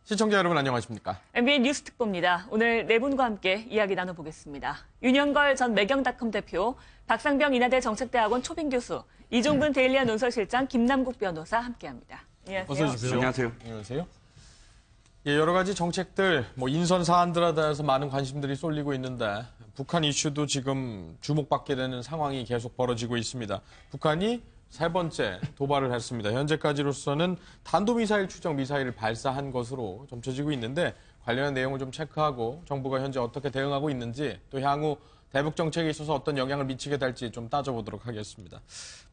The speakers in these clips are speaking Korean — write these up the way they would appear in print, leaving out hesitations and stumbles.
시청자 여러분 안녕하십니까? MBN 뉴스 특보입니다. 오늘 네 분과 함께 이야기 나눠보겠습니다. 윤영걸 전 매경닷컴 대표, 박상병 인하대 정책대학원 초빙 교수, 이종근 데일리아 논설실장, 김남국 변호사 함께합니다. 안녕하세요. 어서 오십시오. 안녕하세요. 안녕하세요. 예, 여러 가지 정책들, 인선 사안들에 대해서 많은 관심들이 쏠리고 있는데 북한 이슈도 지금 주목받게 되는 상황이 계속 벌어지고 있습니다. 북한이 세 번째 도발을 했습니다. 현재까지로서는 탄도미사일 추정 미사일을 발사한 것으로 점쳐지고 있는데 관련한 내용을 좀 체크하고 정부가 현재 어떻게 대응하고 있는지 또 향후 대북 정책에 있어서 어떤 영향을 미치게 될지 좀 따져보도록 하겠습니다.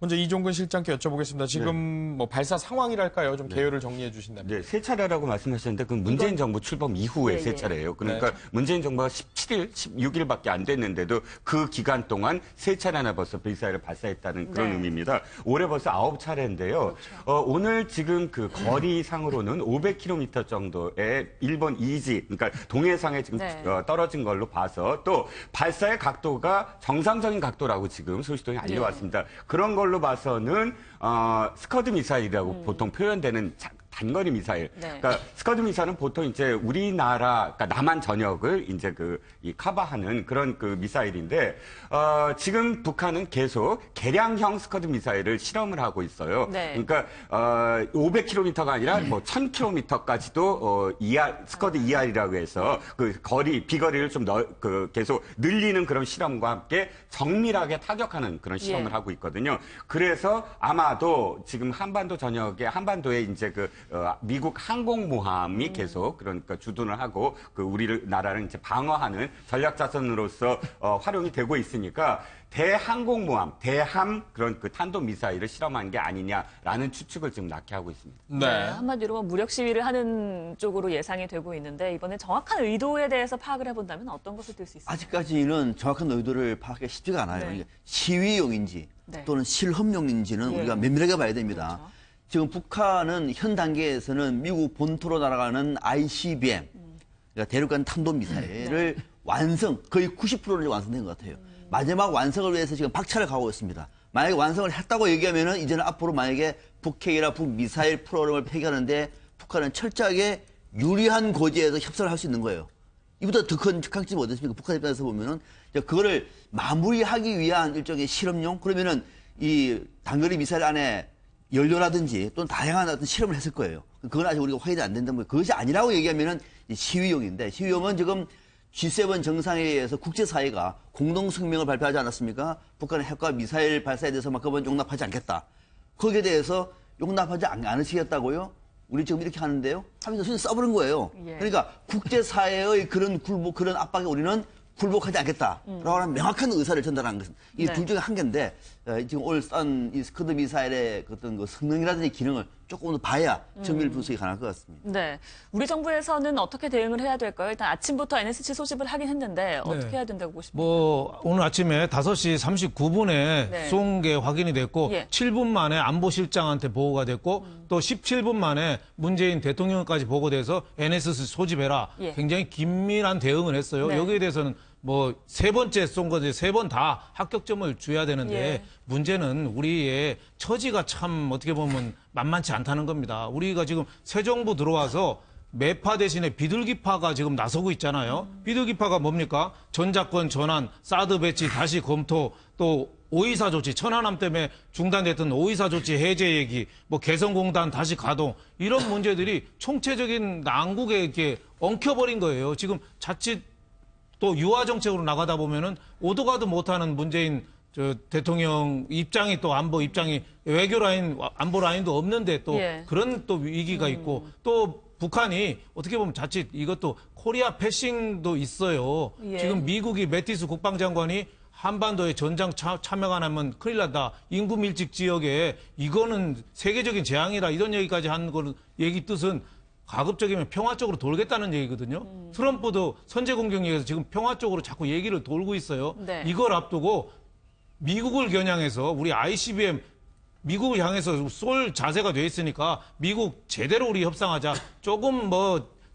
먼저 이종근 실장께 여쭤보겠습니다. 지금 발사 상황이랄까요? 좀 개요를 정리해 주신다면. 네, 세 차례라고 말씀하셨는데 그건 문재인 정부 출범 이후에 세 차례예요. 그러니까 문재인 정부가 17일, 16일밖에 안 됐는데도 그 기간 동안 세 차례나 벌써 미사일을 발사했다는 그런 의미입니다. 올해 벌써 9차례인데요. 그렇죠. 오늘 지금 그 거리상으로는 500km 정도의 일본 이지, 그러니까 동해상에 지금 떨어진 걸로 봐서 또 발사의 각도가 정상적인 각도라고 지금 소식통에 알려왔습니다. 그런 걸로 봐서는 스커드 미사일이라고 보통 표현되는 단거리 미사일. 그러니까 스커드 미사일은 보통 이제 우리나라, 그러니까 남한 전역을 이제 이 커버하는 그런 미사일인데, 지금 북한은 계속 개량형 스커드 미사일을 실험을 하고 있어요. 그러니까, 500km가 아니라 1000km까지도, 스커드 ER이라고 해서 비거리를 좀 계속 늘리는 그런 실험과 함께 정밀하게 타격하는 그런 실험을 하고 있거든요. 그래서 아마도 지금 한반도에 이제 미국 항공모함이 계속 그러니까 주둔을 하고 우리나라를 이제 방어하는 전략 자산으로서 활용이 되고 있으니까 대항공모함, 대함 그런 탄도 미사일을 실험한 게 아니냐라는 추측을 지금 낳게 하고 있습니다. 네, 한마디로 무력 시위를 하는 쪽으로 예상이 되고 있는데 이번에 정확한 의도에 대해서 파악을 해본다면 어떤 것을 들 수 있습니까? 아직까지는 정확한 의도를 파악하기 쉽지가 않아요. 시위용인지 또는 실험용인지는 우리가 면밀하게 봐야 됩니다. 그렇죠. 지금 북한은 현 단계에서는 미국 본토로 날아가는 ICBM, 그러니까 대륙간 탄도미사일을 거의 90%는 완성된 것 같아요. 마지막 완성을 위해서 지금 박차를 가고 있습니다. 만약에 완성을 했다고 얘기하면은 이제는 앞으로 만약에 북핵이나 북미사일 프로그램을 폐기하는데 북한은 철저하게 유리한 고지에서 협상을 할 수 있는 거예요. 이보다 더 큰 강점이 어디 있습니까? 북한 입장에서 보면은 그거를 마무리하기 위한 일종의 실험용, 그러면은 이 단거리 미사일 안에 연료라든지 또는 다양한 어떤 실험을 했을 거예요. 그건 아직 우리가 확인이 안 된다면 그것이 아니라고 얘기하면은 시위용인데, 시위용은 지금 G7 정상회의에서 국제사회가 공동성명을 발표하지 않았습니까? 북한의 핵과 미사일 발사에 대해서 그건 용납하지 않겠다. 거기에 대해서 용납하지 않으시겠다고요? 우리 지금 이렇게 하는데요? 하면서 순위 써버린 거예요. 그러니까 국제사회의 그런 압박에 우리는 굴복하지 않겠다라고 하는 명확한 의사를 전달한 것은 이 둘 중에 한 개인데, 지금 올 쏜 이 스커드 미사일의 어떤 성능이라든지 기능을 조금 더 봐야 정밀 분석이 가능할 것 같습니다. 네, 우리 정부에서는 어떻게 대응을 해야 될까요? 일단 아침부터 NSC 소집을 하긴 했는데 어떻게 해야 된다고 보십니까? 오늘 아침에 5시 39분에 쏜 게 확인이 됐고 7분 만에 안보실장한테 보고가 됐고 또 17분 만에 문재인 대통령까지 보고돼서 NSC 소집해라. 굉장히 긴밀한 대응을 했어요. 여기에 대해서는 세 번째 쏜 거지 세 번 다 합격점을 줘야 되는데 문제는 우리의 처지가 참 어떻게 보면 만만치 않다는 겁니다. 우리가 지금 새 정부 들어와서 매파 대신에 비둘기파가 지금 나서고 있잖아요. 비둘기파가 뭡니까? 전작권 전환, 사드 배치 다시 검토, 또 5.24 조치, 천안함 때문에 중단됐던 5.24 조치 해제 얘기, 개성공단 다시 가동, 이런 문제들이 총체적인 난국에 이렇게 엉켜버린 거예요. 지금 자칫 또 유화 정책으로 나가다 보면은 오도 가도 못하는 문재인 대통령 입장이 또 안보 입장이 외교 라인, 안보 라인도 없는데 또 그런 또 위기가 있고 또 북한이 어떻게 보면 자칫 이것도 코리아 패싱도 있어요. 지금 미국이 매티스 국방장관이 한반도에 전장 참여 안 하면 큰일 난다. 인구 밀집 지역에 이거는 세계적인 재앙이다. 이런 얘기까지 한 거는 얘기 뜻은 가급적이면 평화 쪽으로 돌겠다는 얘기거든요. 트럼프도 선제 공격 얘기해서 지금 평화 쪽으로 자꾸 얘기를 돌고 있어요. 이걸 앞두고 미국을 겨냥해서 우리 ICBM 미국을 향해서 쏠 자세가 돼 있으니까 미국 제대로 우리 협상하자. 조금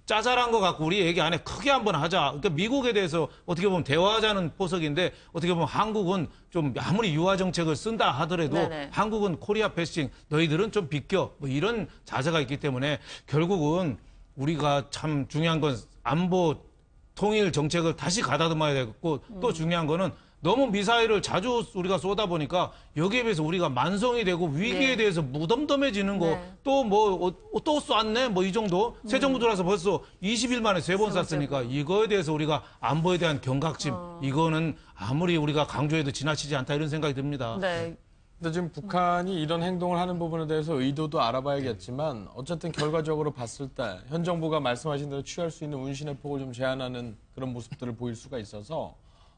짜잘한 것 같고 우리 얘기 안에 크게 한번 하자. 그러니까 미국에 대해서 어떻게 보면 대화하자는 포석인데 어떻게 보면 한국은 좀 아무리 유화 정책을 쓴다 하더라도 한국은 코리아 패싱 너희들은 좀 비켜 이런 자세가 있기 때문에 결국은 우리가 참 중요한 건 안보 통일 정책을 다시 가다듬어야 되겠고 또 중요한 거는 너무 미사일을 자주 우리가 쏘다 보니까 여기에 비해서 우리가 만성이 되고 위기에 네. 대해서 무덤덤해지는 거 네. 또 또 쐈네 뭐 이 정도 새 정부 들어와서 벌써 20일 만에 3번 쐈으니까 이거에 대해서 우리가 안보에 대한 경각심 이거는 아무리 우리가 강조해도 지나치지 않다 이런 생각이 듭니다. 네. 근데 지금 북한이 이런 행동을 하는 부분에 대해서 의도도 알아봐야겠지만 어쨌든 결과적으로 봤을 때 현 정부가 말씀하신 대로 취할 수 있는 운신의 폭을 좀 제한하는 그런 모습들을 보일 수가 있어서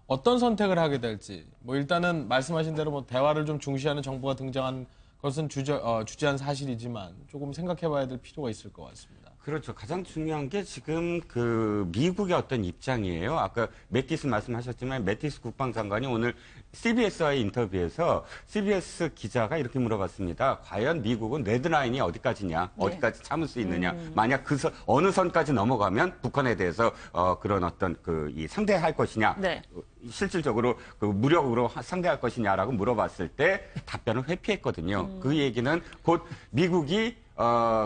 어떤 선택을 하게 될지 뭐 일단은 말씀하신 대로 뭐 대화를 좀 중시하는 정부가 등장한 것은 주제한 사실이지만 조금 생각해봐야 될 필요가 있을 것 같습니다. 그렇죠. 가장 중요한 게 지금 그 미국의 어떤 입장이에요. 아까 매티스 말씀하셨지만 매티스 국방장관이 오늘 CBS와의 인터뷰에서 CBS 기자가 이렇게 물어봤습니다. 과연 미국은 레드라인이 어디까지냐? 어디까지 참을 수 있느냐? 만약 어느 선까지 넘어가면 북한에 대해서 그런 어떤 이 상대할 것이냐? 네. 실질적으로 그 무력으로 상대할 것이냐라고 물어봤을 때 답변을 회피했거든요. 그 얘기는 곧 미국이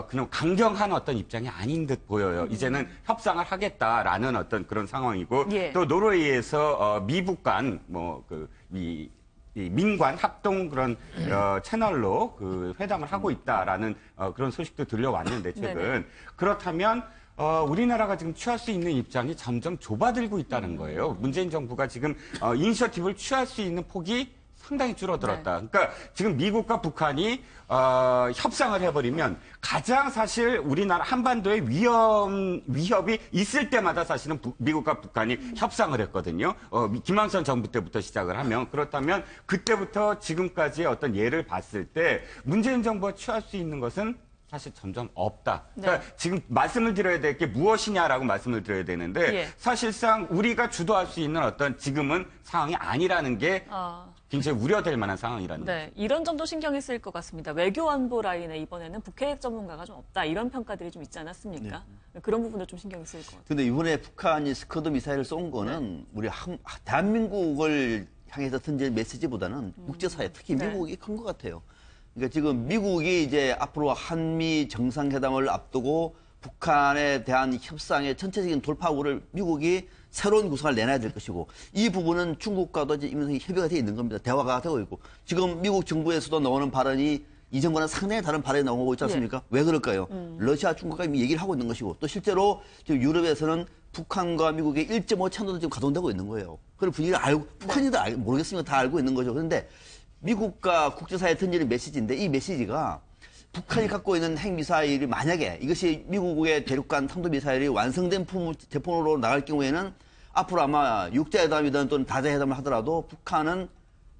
그냥 강경한 어떤 입장이 아닌 듯 보여요. 이제는 협상을 하겠다라는 어떤 그런 상황이고 예. 또 노르웨이에서 미북 간 이 민관 합동 그런 채널로 그 회담을 하고 있다라는 그런 소식도 들려왔는데 최근 네네. 그렇다면 우리나라가 지금 취할 수 있는 입장이 점점 좁아들고 있다는 거예요. 문재인 정부가 지금 이니셔티브를 취할 수 있는 폭이 상당히 줄어들었다. 그러니까 지금 미국과 북한이 협상을 해버리면 가장 사실 우리나라 한반도에 위협이 있을 때마다 사실은 미국과 북한이 협상을 했거든요. 김영선 정부 때부터 시작을 하면 그렇다면 그때부터 지금까지의 어떤 예를 봤을 때 문재인 정부가 취할 수 있는 것은 사실 점점 없다. 그러니까 지금 말씀을 드려야 될 게 무엇이냐라고 말씀을 드려야 되는데 사실상 우리가 주도할 수 있는 어떤 지금은 상황이 아니라는 게 굉장히 우려될 만한 상황이라는 거죠. 네, 이런 점도 신경이 쓰일 것 같습니다. 외교안보 라인에 이번에는 북핵 전문가가 좀 없다 이런 평가들이 좀 있지 않았습니까? 그런 부분도 좀 신경이 쓰일 것 같아요. 근데 이번에 북한이 스커드 미사일을 쏜 거는 우리 대한민국을 향해서 던진 메시지보다는 국제사회, 특히 미국이 큰 것 같아요. 그러니까 지금 미국이 이제 앞으로 한미 정상회담을 앞두고 북한에 대한 협상의 전체적인 돌파구를 미국이 새로운 구상을 내놔야 될 것이고 이 부분은 중국과도 이제 이미 협의가 되어 있는 겁니다. 대화가 되고 있고 지금 미국 정부에서도 나오는 발언이 이전과는 상당히 다른 발언이 나오고 있지 않습니까? 왜 그럴까요? 러시아, 중국과 이미 얘기를 하고 있는 것이고 또 실제로 지금 유럽에서는 북한과 미국의 1.5 채널도 지금 가동되고 있는 거예요. 그런 분위기를 알고 북한이도 모르겠으면 다 알고 있는 거죠. 그런데 미국과 국제사회에 던지는 메시지인데 이 메시지가 북한이 갖고 있는 핵미사일이 만약에 이것이 미국의 대륙간 탄도미사일이 완성된 제품으로 나갈 경우에는 앞으로 아마 육자회담이든 또는 다자회담을 하더라도 북한은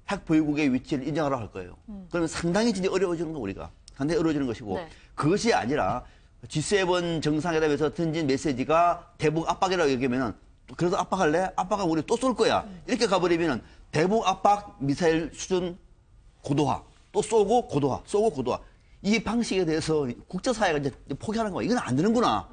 핵 보유국의 위치를 인정하라고 할 거예요. 그러면 상당히 진짜 어려워지는 거 우리가. 상당히 어려워지는 것이고 그것이 아니라 G7 정상회담에서 던진 메시지가 대북 압박이라고 얘기하면은 그래도 압박할래? 압박하면 우리 또 쏠 거야. 이렇게 가버리면은 대북 압박 미사일 수준 고도화. 또 쏘고 고도화. 쏘고 고도화. 이 방식에 대해서 국제사회가 이제 포기하는 거야. 이건 안 되는구나.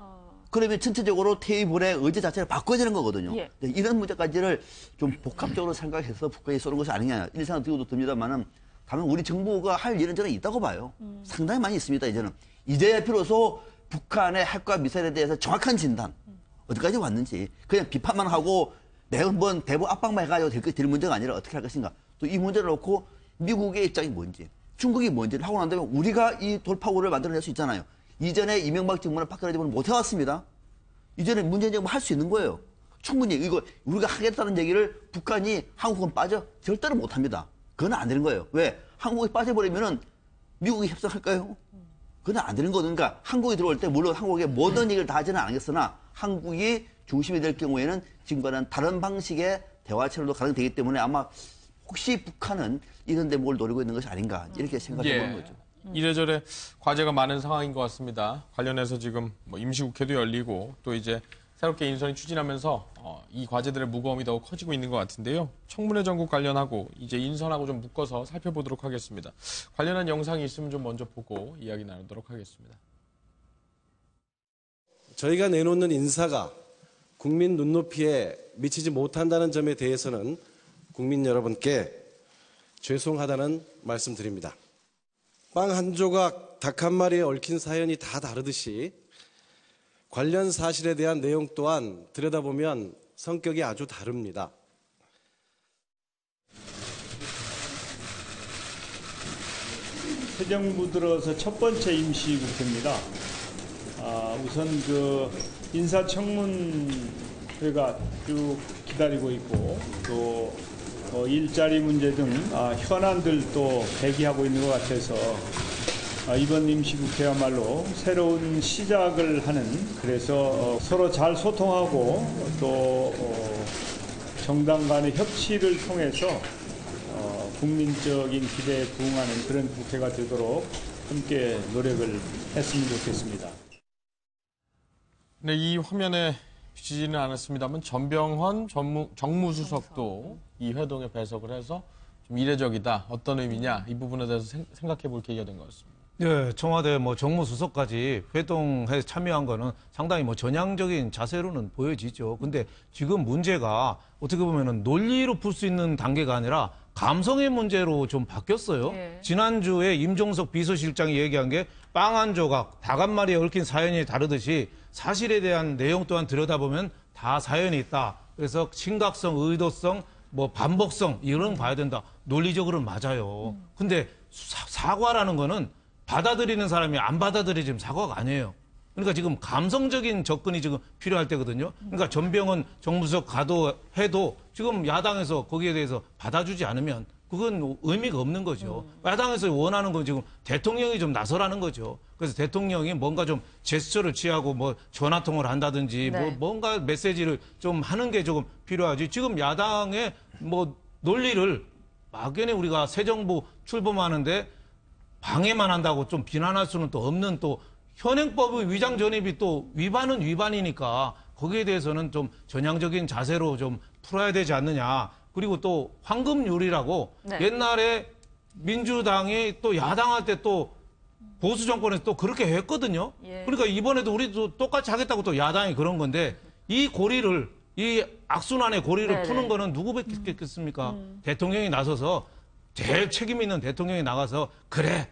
그러면 전체적으로 테이블의 의제 자체를 바꿔야 되는 거거든요. 이런 문제까지를 좀 복합적으로 생각해서 북한이 쏘는 것이 아니냐. 이런 생각 들고도 듭니다만은 다만 우리 정부가 할 일은 저는 있다고 봐요. 상당히 많이 있습니다, 이제는. 이제야 비로소 북한의 핵과 미사일에 대해서 정확한 진단. 어디까지 왔는지. 그냥 비판만 하고 매번 대북 압박만 해가지고 될 문제가 아니라 어떻게 할 것인가. 또 이 문제를 놓고 미국의 입장이 뭔지, 중국이 뭔지를 하고 난 다음에 우리가 이 돌파구를 만들어낼 수 있잖아요. 이전에 이명박 정부는 박근혜 정부는 못 해왔습니다. 이제는 문재인 정부 할 수 있는 거예요. 충분히 이거 우리가 하겠다는 얘기를 북한이 한국은 빠져 절대로 못 합니다. 그건 안 되는 거예요. 왜? 한국이 빠져버리면은 미국이 협상할까요? 그건 안 되는 거거든요. 그러니까 한국이 들어올 때 물론 한국의 모든 얘기를 다 하지는 않겠으나 한국이 중심이 될 경우에는 지금과는 다른 방식의 대화 채널도 가능되기 때문에 아마 혹시 북한은 이런 데 뭘 노리고 있는 것이 아닌가 이렇게 생각해 보는 거죠. 이래저래 과제가 많은 상황인 것 같습니다. 관련해서 지금 뭐 임시국회도 열리고 또 이제 새롭게 인선이 추진하면서 이 과제들의 무거움이 더욱 커지고 있는 것 같은데요. 청문회 전국 관련하고 이제 인선하고 좀 묶어서 살펴보도록 하겠습니다. 관련한 영상이 있으면 좀 먼저 보고 이야기 나누도록 하겠습니다. 저희가 내놓는 인사가 국민 눈높이에 미치지 못한다는 점에 대해서는 국민 여러분께 죄송하다는 말씀드립니다. 빵 한 조각, 닭 한 마리에 얽힌 사연이 다 다르듯이 관련 사실에 대한 내용 또한 들여다보면 성격이 아주 다릅니다. 새 정부 들어서 첫 번째 임시국회입니다. 우선 그 인사청문회가 쭉 기다리고 있고 또 일자리 문제 등 현안들 또 대기하고 있는 것 같아서 이번 임시국회야말로 새로운 시작을 하는, 그래서 서로 잘 소통하고 또 정당 간의 협치를 통해서 국민적인 기대에 부응하는 그런 국회가 되도록 함께 노력을 했으면 좋겠습니다. 네, 이 화면에 비치지는 않았습니다만 전병헌 정무수석도 이 회동에 배석을 해서 좀 이례적이다. 어떤 의미냐 이 부분에 대해서 생각해 볼 계기가 된 것 같습니다. 네, 청와대 정무수석까지 회동에 참여한 거는 상당히 전향적인 자세로는 보여지죠. 근데 지금 문제가 어떻게 보면은 논리로 풀 수 있는 단계가 아니라 감성의 문제로 좀 바뀌었어요. 예. 지난주에 임종석 비서실장이 얘기한 게 빵 한 조각, 닭 한 마리에 얽힌 사연이 다르듯이 사실에 대한 내용 또한 들여다보면 다 사연이 있다. 그래서 심각성, 의도성, 반복성 이런 거 봐야 된다. 논리적으로는 맞아요. 근데 사과라는 거는 받아들이는 사람이 안 받아들이지면 사과가 아니에요. 그러니까 지금 감성적인 접근이 지금 필요할 때거든요. 그러니까 전병헌 정무수석 해도 지금 야당에서 거기에 대해서 받아주지 않으면 그건 의미가 없는 거죠. 야당에서 원하는 건 지금 대통령이 좀 나서라는 거죠. 그래서 대통령이 뭔가 좀 제스처를 취하고 전화통화를 한다든지 네. 뭔가 메시지를 좀 하는 게 조금 필요하지. 지금 야당의 논리를 막연히 우리가 새 정부 출범하는데 방해만 한다고 좀 비난할 수는 또 없는, 또 현행법의 위장 전입이 또 위반은 위반이니까 거기에 대해서는 좀 전향적인 자세로 좀 풀어야 되지 않느냐. 그리고 또 황금률이라고 네. 옛날에 민주당이 또 야당할 때 또 보수 정권에서 또 그렇게 했거든요. 예. 그러니까 이번에도 우리도 똑같이 하겠다고 또 야당이 그런 건데 이 악순환의 고리를 네네. 푸는 거는 누구겠습니까? 대통령이 나서서 제일 책임 있는 대통령이 나가서 그래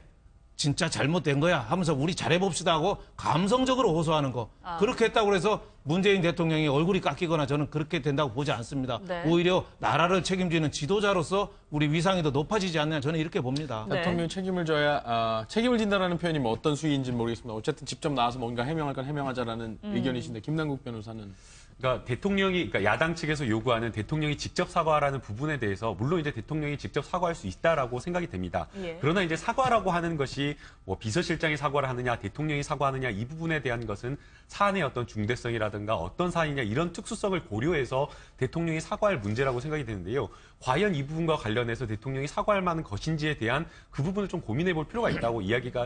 진짜 잘못된 거야 하면서 우리 잘해봅시다 하고 감성적으로 호소하는 거. 그렇게 했다고 해서 문재인 대통령이 얼굴이 깎이거나 저는 그렇게 된다고 보지 않습니다. 네. 오히려 나라를 책임지는 지도자로서 우리 위상이 더 높아지지 않느냐 저는 이렇게 봅니다. 네. 대통령이 책임을 져야 책임을 진다라는 표현이 어떤 수위인지 모르겠습니다. 어쨌든 직접 나와서 뭔가 해명할 건 해명하자라는 의견이신데 김남국 변호사는. 그러니까 그러니까 야당 측에서 요구하는 대통령이 직접 사과하라는 부분에 대해서 물론 이제 대통령이 직접 사과할 수 있다라고 생각이 됩니다. 예. 그러나 이제 사과라고 하는 것이 비서실장이 사과를 하느냐, 대통령이 사과하느냐 이 부분에 대한 것은 사안의 어떤 중대성이라든가 어떤 사안이냐 이런 특수성을 고려해서 대통령이 사과할 문제라고 생각이 되는데요. 과연 이 부분과 관련해서 대통령이 사과할 만한 것인지에 대한 그 부분을 좀 고민해 볼 필요가 있다고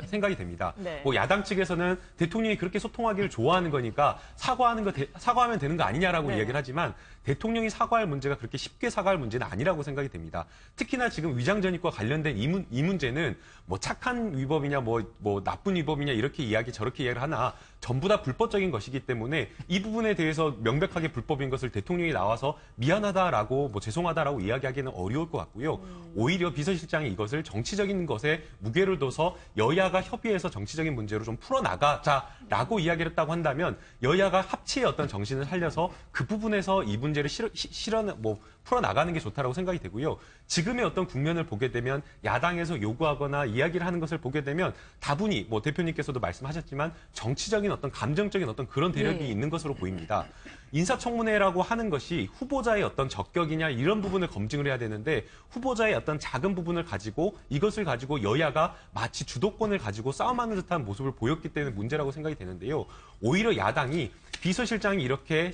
생각이 됩니다. 네. 야당 측에서는 대통령이 그렇게 소통하기를 좋아하는 거니까 사과하면 되는 거 아니냐라고 네. 이야기를 하지만 대통령이 사과할 문제가 그렇게 쉽게 사과할 문제는 아니라고 생각이 됩니다. 특히나 지금 위장전입과 관련된 이 문제는 착한 위법이냐 나쁜 위법이냐 이렇게 저렇게 이야기를 하나 전부 다 불법적인 것이기 때문에 이 부분에 대해서 명백하게 불법인 것을 대통령이 나와서 미안하다라고 죄송하다라고 이야기하기는 어려울 것 같고요. 오히려 비서실장이 이것을 정치적인 것에 무게를 둬서 여야가 협의해서 정치적인 문제로 좀 풀어나가자라고 이야기를 했다고 한다면 여야가 합치의 어떤 정신을 살려서 그 부분에서 이 문제를 풀어나가는 게 좋다라고 생각이 되고요. 지금의 어떤 국면을 보게 되면 야당에서 요구하거나 이야기를 하는 것을 보게 되면 다분히 대표님께서도 말씀하셨지만 정치적인 어떤 감정적인 어떤 그런 대력이 있는 것으로 보입니다. 인사청문회라고 하는 것이 후보자의 어떤 적격이냐 이런 부분을 검증을 해야 되는데 후보자의 어떤 작은 부분을 가지고 이것을 가지고 여야가 마치 주도권을 가지고 싸움하는 듯한 모습을 보였기 때문에 문제라고 생각이 되는데요. 오히려 야당이 비서실장이 이렇게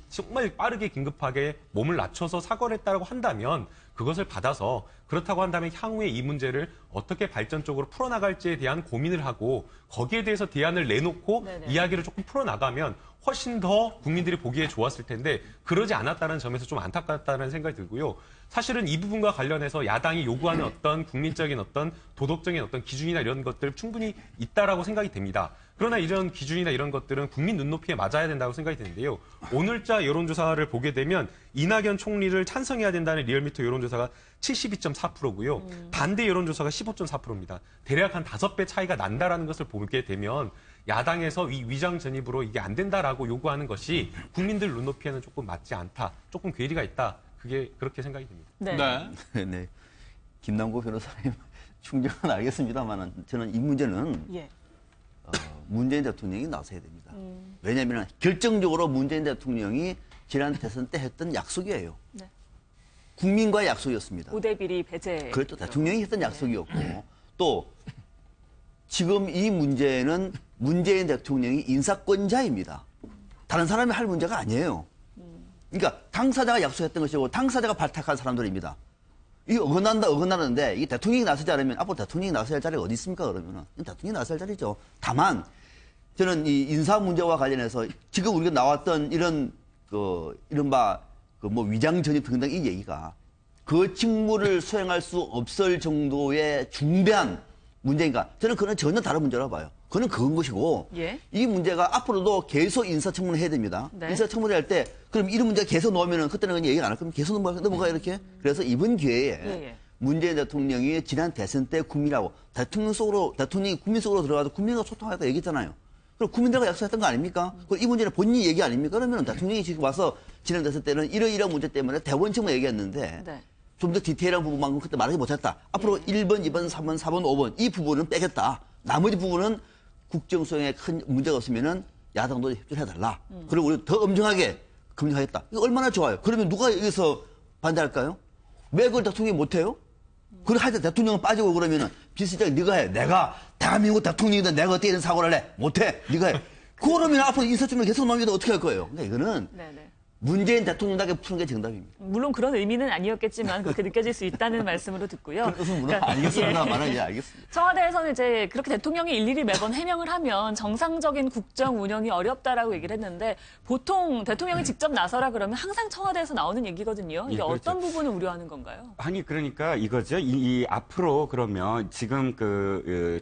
정말 빠르게 긴급하게 몸을 낮춰서 사과를 했다고 한다면 그것을 받아서 그렇다고 한다면 향후에 이 문제를 어떻게 발전적으로 풀어나갈지에 대한 고민을 하고 거기에 대해서 대안을 내놓고 네네. 이야기를 조금 풀어나가면 훨씬 더 국민들이 보기에 좋았을 텐데 그러지 않았다는 점에서 좀 안타깝다는 생각이 들고요. 사실은 이 부분과 관련해서 야당이 요구하는 어떤 국민적인 어떤 도덕적인 어떤 기준이나 이런 것들 충분히 있다라고 생각이 됩니다. 그러나 이런 기준이나 이런 것들은 국민 눈높이에 맞아야 된다고 생각이 드는데요. 오늘자 여론조사를 보게 되면 이낙연 총리를 찬성해야 된다는 리얼미터 여론조사가 72.4%고요. 반대 여론조사가 15.4%입니다. 대략 한 5배 차이가 난다라는 것을 보게 되면 야당에서 이 위장 전입으로 이게 안 된다라고 요구하는 것이 국민들 눈높이에는 조금 맞지 않다, 조금 괴리가 있다. 그게 그렇게 생각이 듭니다. 네. 네. 김남국 변호사님 충정은 알겠습니다만 저는 이 문제는 예. 문재인 대통령이 나서야 됩니다. 왜냐하면 결정적으로 문재인 대통령이 지난 대선 때 했던 약속이에요. 네. 국민과의 약속이었습니다. 5대 비리 배제. 그렇죠. 대통령이 했던 약속이었고 또 지금 이 문제는 문재인 대통령이 인사권자입니다. 다른 사람이 할 문제가 아니에요. 그러니까 당사자가 약속했던 것이고 당사자가 발탁한 사람들입니다. 이게 어긋나는데 이 대통령이 나서지 않으면 앞으로 대통령이 나서야 할 자리가 어디 있습니까? 그러면은 대통령이 나서야 할 자리죠. 다만 저는 이 인사 문제와 관련해서 지금 우리가 나왔던 이런 이른바 뭐 위장 전입 등등 이 얘기가 그 직무를 수행할 수 없을 정도의 중대한 문제인가? 저는 그건 전혀 다른 문제라고 봐요. 그건 그건 것이고 예. 이 문제가 앞으로도 계속 인사청문을 해야 됩니다. 네. 인사청문을 할 때 그럼 이런 문제가 계속 나오면은 그때는 그냥 얘기 안 할 거면 계속 넘어가 이렇게. 그래서 이번 기회에 예. 문재인 대통령이 지난 대선 때 국민하고 대통령이 국민 속으로 들어가서 국민과 소통하겠다 얘기했잖아요. 그럼 국민들과 약속했던 거 아닙니까? 이 문제는 본인이 얘기 아닙니까? 그러면 대통령이 지금 와서 지난 대선 때는 이러이러한 문제 때문에 대원청만 얘기했는데 네. 좀 더 디테일한 부분만큼 그때 말하지 못했다. 앞으로 1번, 2번, 3번, 4번, 5번 이 부분은 빼겠다. 나머지 부분은 국정 수행에 큰 문제가 없으면은 야당도 협조해달라. 그리고 우리 더 엄정하게 검증하겠다. 이거 얼마나 좋아요. 그러면 누가 여기서 반대할까요? 왜 그걸 대통령이 못해요? 그걸 할 때 대통령은 빠지고 그러면은 비서장 네가 해. 내가 대한민국 대통령인데 내가 어떻게 이런 사고를 해? 못해. 네가 해. 그러면 앞으로 인사청문 계속 나오면 어떻게 할 거예요? 그러니까 이거는 네네. 문재인 대통령답게 푸는 게 정답입니다. 물론 그런 의미는 아니었겠지만 그렇게 느껴질 수 있다는 말씀으로 듣고요. 그것은 물론 알겠습니다. 말은 알겠습니다. 청와대에서는 이제 그렇게 대통령이 일일이 매번 해명을 하면 정상적인 국정 운영이 어렵다라고 얘기를 했는데 보통 대통령이 직접 나서라 그러면 항상 청와대에서 나오는 얘기거든요. 이게 예, 그렇죠. 어떤 부분을 우려하는 건가요? 아니 그러니까 이거죠. 이 앞으로 그러면 지금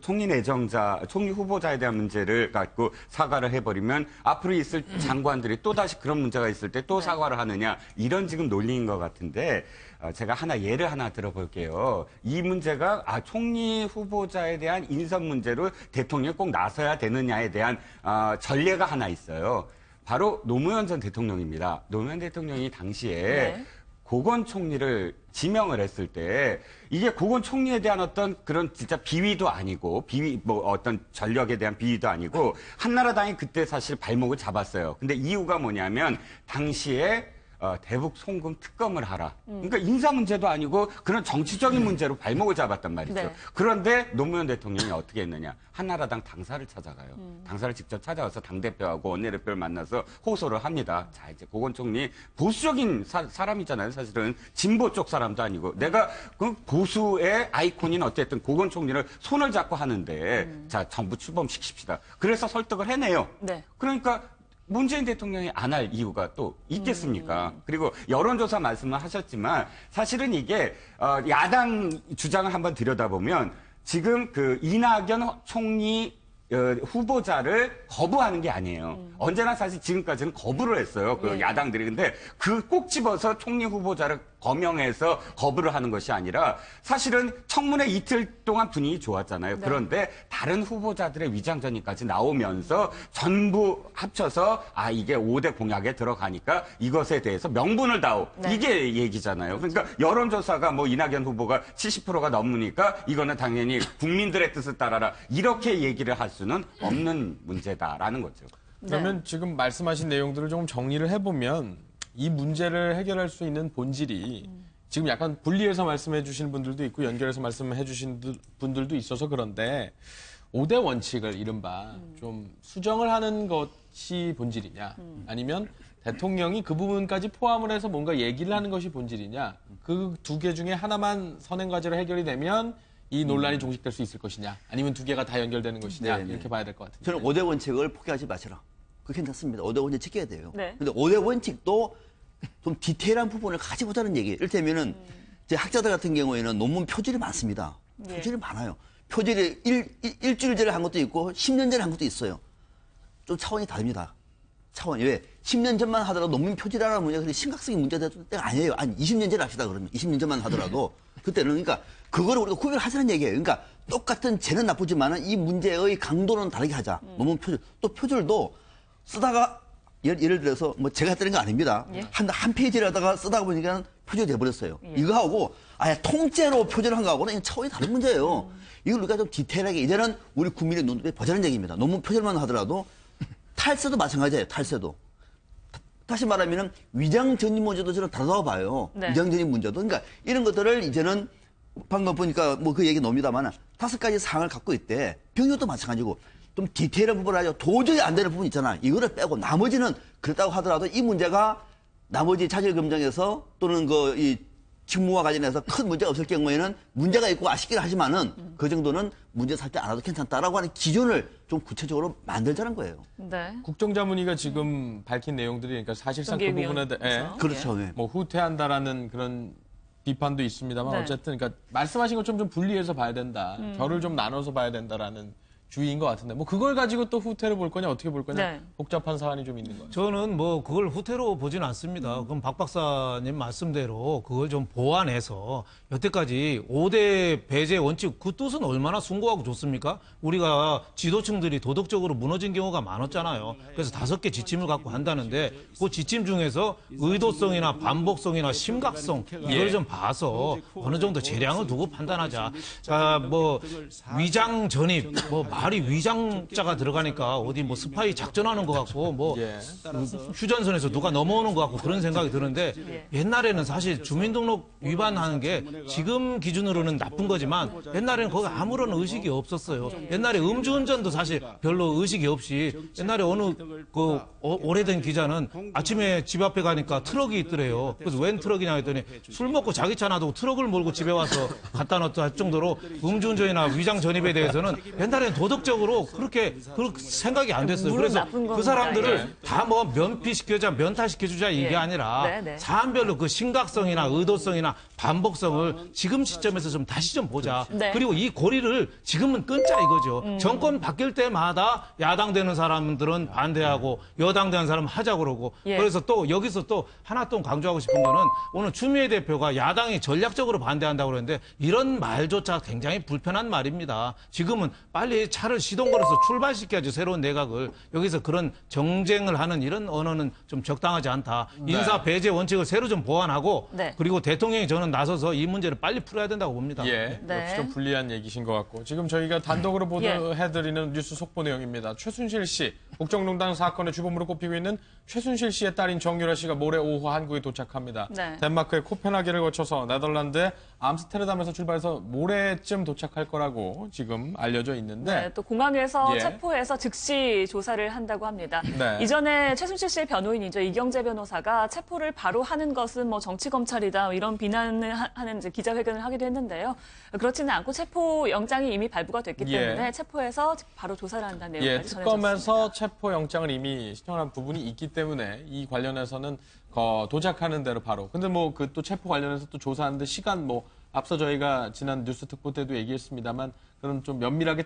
총리 내정자, 총리 후보자에 대한 문제를 갖고 사과를 해버리면 앞으로 있을 장관들이 또 다시 그런 문제가 있을 때 또 사과를 하느냐 이런 지금 논리인 것 같은데 제가 예를 하나 들어볼게요. 이 문제가 총리 후보자에 대한 인선 문제로 대통령이 꼭 나서야 되느냐에 대한 전례가 하나 있어요. 바로 노무현 전 대통령입니다. 노무현 대통령이 당시에 네. 고건 총리를 지명을 했을 때 이게 고건 총리에 대한 어떤 그런 진짜 비위도 아니고 어떤 전력에 대한 비위도 아니고 한나라당이 그때 사실 발목을 잡았어요. 근데 이유가 뭐냐면 당시에 대북 송금 특검을 하라. 그러니까 인사 문제도 아니고 그런 정치적인 문제로 발목을 잡았단 말이죠. 네. 그런데 노무현 대통령이 어떻게 했느냐. 한나라당 당사를 찾아가요. 당사를 직접 찾아가서 당대표하고 원내대표를 만나서 호소를 합니다. 자, 이제 고건 총리 보수적인 사람이잖아요. 사실은 진보 쪽 사람도 아니고 내가 그 보수의 아이콘인 어쨌든 고건 총리를 손을 잡고 하는데 자, 정부 출범시킵시다. 그래서 설득을 해내요. 네. 그러니까 문재인 대통령이 안 할 이유가 또 있겠습니까? 그리고 여론조사 말씀을 하셨지만 사실은 이게 야당 주장을 한번 들여다보면 지금 이낙연 총리 후보자를 거부하는 게 아니에요. 언제나 사실 지금까지는 거부를 했어요. 야당들이. 근데 꼭 집어서 총리 후보자를 거명해서 거부를 하는 것이 아니라 사실은 청문회 이틀 동안 분위기 좋았잖아요. 네. 그런데 다른 후보자들의 위장전입까지 나오면서 전부 합쳐서 이게 5대 공약에 들어가니까 이것에 대해서 명분을 다오. 네. 이게 얘기잖아요. 그러니까 여론조사가 이낙연 후보가 70%가 넘으니까 이거는 당연히 국민들의 뜻을 따라라. 이렇게 얘기를 할 수는 없는 문제다라는 거죠. 그러면 지금 말씀하신 내용들을 조금 정리를 해보면 이 문제를 해결할 수 있는 본질이 지금 약간 분리해서 말씀해 주시는 분들도 있고 연결해서 말씀해 주신 분들도 있어서 그런데 5대 원칙을 이른바 좀 수정을 하는 것이 본질이냐 아니면 대통령이 그 부분까지 포함을 해서 뭔가 얘기를 하는 것이 본질이냐 그 두 개 중에 하나만 선행과제로 해결이 되면 이 논란이 종식될 수 있을 것이냐 아니면 두 개가 다 연결되는 것이냐 네네. 이렇게 봐야 될 것 같은데 저는 5대 원칙을 포기하지 마시라. 그게 괜찮습니다. 5대 원칙 지켜야 돼요. 네. 근데 5대 원칙도 좀 디테일한 부분을 가지보자는 얘기예요. 이를테면은 제 학자들 같은 경우에는 논문 표절이 많습니다. 예. 표절이 많아요. 표절이 일주일 전에 한 것도 있고 10년 전에 한 것도 있어요. 좀 차원이 다릅니다. 차원. 왜? 10년 전만 하더라도 논문 표절이라는 문제가 그렇게 심각성이 문제됐을 때가 아니에요. 아니, 20년 전에 합시다, 그러면. 20년 전만 하더라도. 그때는, 그러니까, 그거를 우리가 구별하자는 얘기예요. 그러니까, 똑같은 죄는 나쁘지만은 이 문제의 강도는 다르게 하자. 논문 표절. 또 표절도 쓰다가, 예를 들어서, 뭐 제가 했다는 거 아닙니다. 한 페이지를 하다가 쓰다가 보니까 표절이 돼버렸어요. 이거하고, 아예 통째로 표절한 거하고는 차원이 다른 문제예요. 이걸 우리가 좀 디테일하게, 이제는 우리 국민의 눈에 보자는 얘기입니다. 논문 표절만 하더라도, 탈세도 마찬가지예요, 탈세도. 다시 말하면은 위장 전입 문제도 저는 다르다고 봐요. 네. 위장 전입 문제도. 그러니까 이런 것들을 이제는 방금 보니까 뭐 그 얘기 나옵니다만 5가지 사항을 갖고 있대. 병역도 마찬가지고 좀 디테일한 부분을 하죠. 도저히 안 되는 부분 있잖아. 이거를 빼고 나머지는 그렇다고 하더라도 이 문제가 나머지 자질 검정에서 또는 이 직무와 관련해서 큰 문제가 없을 경우에는 문제가 있고 아쉽긴 하지만은 그 정도는 문제 살펴 안 해도 괜찮다라고 하는 기준을 좀 구체적으로 만들자는 거예요. 네. 국정자문위가 지금 밝힌 내용들이 그러니까 사실상 그 부분에 대해 그렇죠. 네. 뭐 후퇴한다라는 그런 비판도 있습니다만 네. 어쨌든 그러니까 말씀하신 것처럼 좀 분리해서 봐야 된다. 결을 좀 나눠서 봐야 된다라는 주의인 것 같은데 뭐 그걸 가지고 또 후퇴를 볼 거냐 어떻게 볼 거냐 네. 복잡한 사안이 좀 있는 거예요. 저는 뭐 그걸 후퇴로 보지는 않습니다. 그럼 박 박사님 말씀대로 그걸 좀 보완해서 여태까지 5대 배제 원칙 그 뜻은 얼마나 숭고하고 좋습니까? 우리가 지도층들이 도덕적으로 무너진 경우가 많았잖아요. 그래서 5개 지침을 갖고 한다는데 그 지침 중에서 의도성이나 반복성이나 심각성 이걸 좀 봐서 어느 정도 재량을 두고 판단하자. 뭐 위장 전입 뭐 말이 위장자가 들어가니까 어디 뭐 스파이 작전하는 것 같고 뭐 휴전선에서 누가 넘어오는 것 같고 그런 생각이 드는데 옛날에는 사실 주민등록 위반하는 게 지금 기준으로는 나쁜 거지만 옛날에는 거기 아무런 의식이 없었어요. 옛날에 음주운전도 사실 별로 의식이 없이 옛날에 어느 오래된 기자는 아침에 집 앞에 가니까 트럭이 있더래요. 그래서 웬 트럭이냐 했더니 술 먹고 자기 차 놔두고 트럭을 몰고 집에 와서 갖다 놨다 할 정도로 음주운전이나 위장 전입에 대해서는 옛날에는 도덕적으로 그렇게 생각이 안 됐어요. 그래서 그 사람들을 다 뭐 면피시켜주자, 면탈시켜주자 이게 아니라 사안별로 그 심각성이나 의도성이나 반복성을 지금 시점에서 좀 다시 좀 보자. 그리고 이 고리를 지금은 끊자 이거죠. 정권 바뀔 때마다 야당 되는 사람들은 반대하고 여당 되는 사람은 하자고 그러고 그래서 또 여기서 또 하나 또 강조하고 싶은 거는 오늘 추미애 대표가 야당이 전략적으로 반대한다고 그러는데 이런 말조차 굉장히 불편한 말입니다. 지금은 빨리 차를 시동 걸어서 출발시켜야죠. 새로운 내각을. 여기서 그런 정쟁을 하는 이런 언어는 좀 적당하지 않다. 인사 배제 원칙을 새로 좀 보완하고 그리고 대통령이 저는 나서서 이 문제를 빨리 풀어야 된다고 봅니다. 역시 좀 불리한 얘기신 것 같고 지금 저희가 단독으로 보도해드리는 뉴스 속보 내용입니다. 최순실 씨, 국정농단 사건의 주범으로 꼽히고 있는 최순실 씨의 딸인 정유라 씨가 모레 오후 한국에 도착합니다. 덴마크의 코펜하겐을 거쳐서 네덜란드의 암스테르담에서 출발해서 모레쯤 도착할 거라고 지금 알려져 있는데 또 공항에서 체포해서 즉시 조사를 한다고 합니다. 이전에 최순실 씨의 변호인이죠. 이경재 변호사가 체포를 바로 하는 것은 뭐 정치 검찰이다 이런 비난을 하는 이제 기자회견을 하기도 했는데요. 그렇지는 않고 체포 영장이 이미 발부가 됐기 때문에 체포해서 바로 조사를 한다는 내용까지 전해졌습니다. 특검에서 체포 영장을 이미 신청한 부분이 있기 때문에 이 관련해서는 도착하는 대로 바로. 근데 뭐 그 또 체포 관련해서 또 조사하는데 시간 뭐 앞서 저희가 지난 뉴스 특보 때도 얘기했습니다만 그럼 좀 면밀하게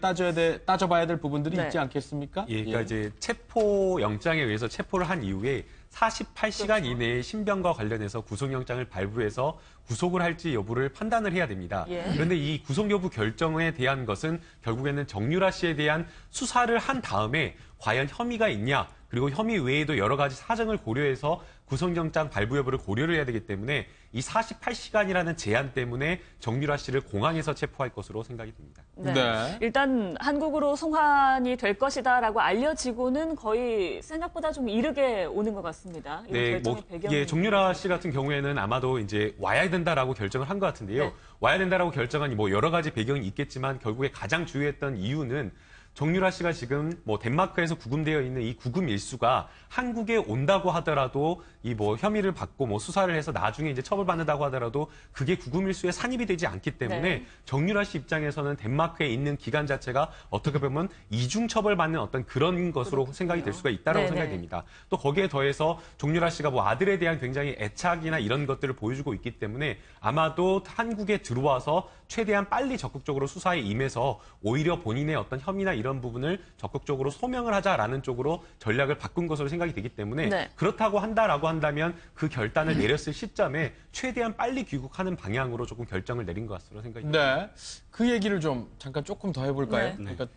따져봐야 될 부분들이 있지 않겠습니까? 그러니까 이제 체포 영장에 의해서 체포를 한 이후에 48시간 이내에 신병과 관련해서 구속영장을 발부해서 구속을 할지 여부를 판단을 해야 됩니다. 그런데 이 구속 여부 결정에 대한 것은 결국에는 정유라 씨에 대한 수사를 한 다음에 과연 혐의가 있냐 그리고 혐의 외에도 여러 가지 사정을 고려해서 구속영장 발부 여부를 고려를 해야 되기 때문에 이 48시간이라는 제한 때문에 정유라 씨를 공항에서 체포할 것으로 생각이 됩니다. 일단 한국으로 송환이 될 것이다라고 알려지고는 거의 생각보다 좀 이르게 오는 것 같습니다. 결정의 배경이. 정유라 씨 같은 경우에는 아마도 이제 와야 된다라고 결정을 한 것 같은데요. 와야 된다라고 결정한 뭐 여러 가지 배경이 있겠지만 결국에 가장 주요했던 이유는 정유라 씨가 지금 뭐 덴마크에서 구금되어 있는 이 구금 일수가 한국에 온다고 하더라도 이 뭐 혐의를 받고 뭐 수사를 해서 나중에 이제 처벌받는다고 하더라도 그게 구금 일수에 산입이 되지 않기 때문에 정유라 씨 입장에서는 덴마크에 있는 기간 자체가 어떻게 보면 이중 처벌받는 어떤 그런 것으로 생각이 될 수가 있다라고 생각이 됩니다. 또 거기에 더해서 정유라 씨가 뭐 아들에 대한 굉장히 애착이나 이런 것들을 보여주고 있기 때문에 아마도 한국에 들어와서 최대한 빨리 적극적으로 수사에 임해서 오히려 본인의 어떤 혐의나 이런 부분을 적극적으로 소명을 하자라는 쪽으로 전략을 바꾼 것으로 생각이 되기 때문에 네. 그렇다고 한다라고 한다면 그 결단을 내렸을 시점에 최대한 빨리 귀국하는 방향으로 조금 결정을 내린 것 같으로 생각이 듭니다. 네. 그 얘기를 좀 잠깐 조금 더 해볼까요? 네. 그러니까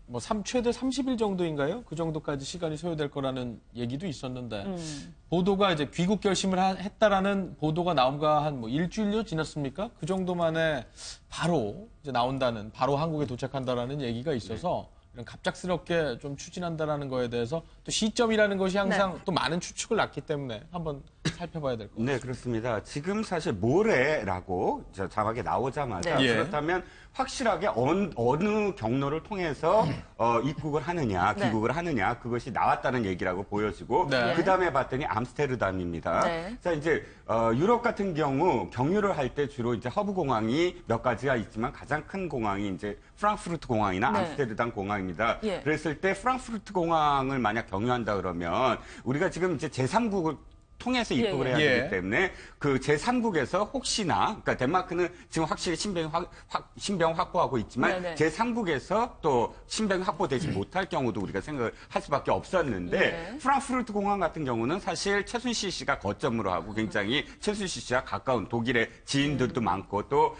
뭐 최대 30일 정도인가요? 그 정도까지 시간이 소요될 거라는 얘기도 있었는데 보도가 이제 귀국 결심을 했다라는 보도가 나온가 한 뭐 일주일여 지났습니까? 그 정도 만에 바로 이제 나온다는, 바로 한국에 도착한다라는 얘기가 있어서 이런 갑작스럽게 좀 추진한다라는 거에 대해서 또 시점이라는 것이 항상 또 많은 추측을 낳기 때문에 한번 살펴봐야 될 것 같습니다. 네, 그렇습니다. 지금 사실 모레라고 자막에 나오자마자 네. 그렇다면 확실하게 어느 경로를 통해서 입국을 하느냐, 귀국을 하느냐 그것이 나왔다는 얘기라고 보여지고 네. 그다음에 봤더니 암스테르담입니다. 네. 자, 이제 유럽 같은 경우 경유를 할 때 주로 이제 허브 공항이 몇 가지가 있지만 가장 큰 공항이 이제 프랑크푸르트 공항이나 네. 암스테르담 공항입니다. 예. 그랬을 때 프랑크푸르트 공항을 만약 경유한다 그러면 우리가 지금 이제 제3국을 통해서 입국을 해야 예. 되기 때문에 그 제3국에서 혹시나, 그러니까 덴마크는 지금 확실히 신병 확보하고 있지만 네네. 제3국에서 또 신병이 확보되지 못할 경우도 우리가 생각을 할 수밖에 없었는데 예. 프랑크푸르트 공항 같은 경우는 사실 최순실 씨가 거점으로 하고 굉장히 최순실 씨와 가까운 독일의 지인들도 많고 또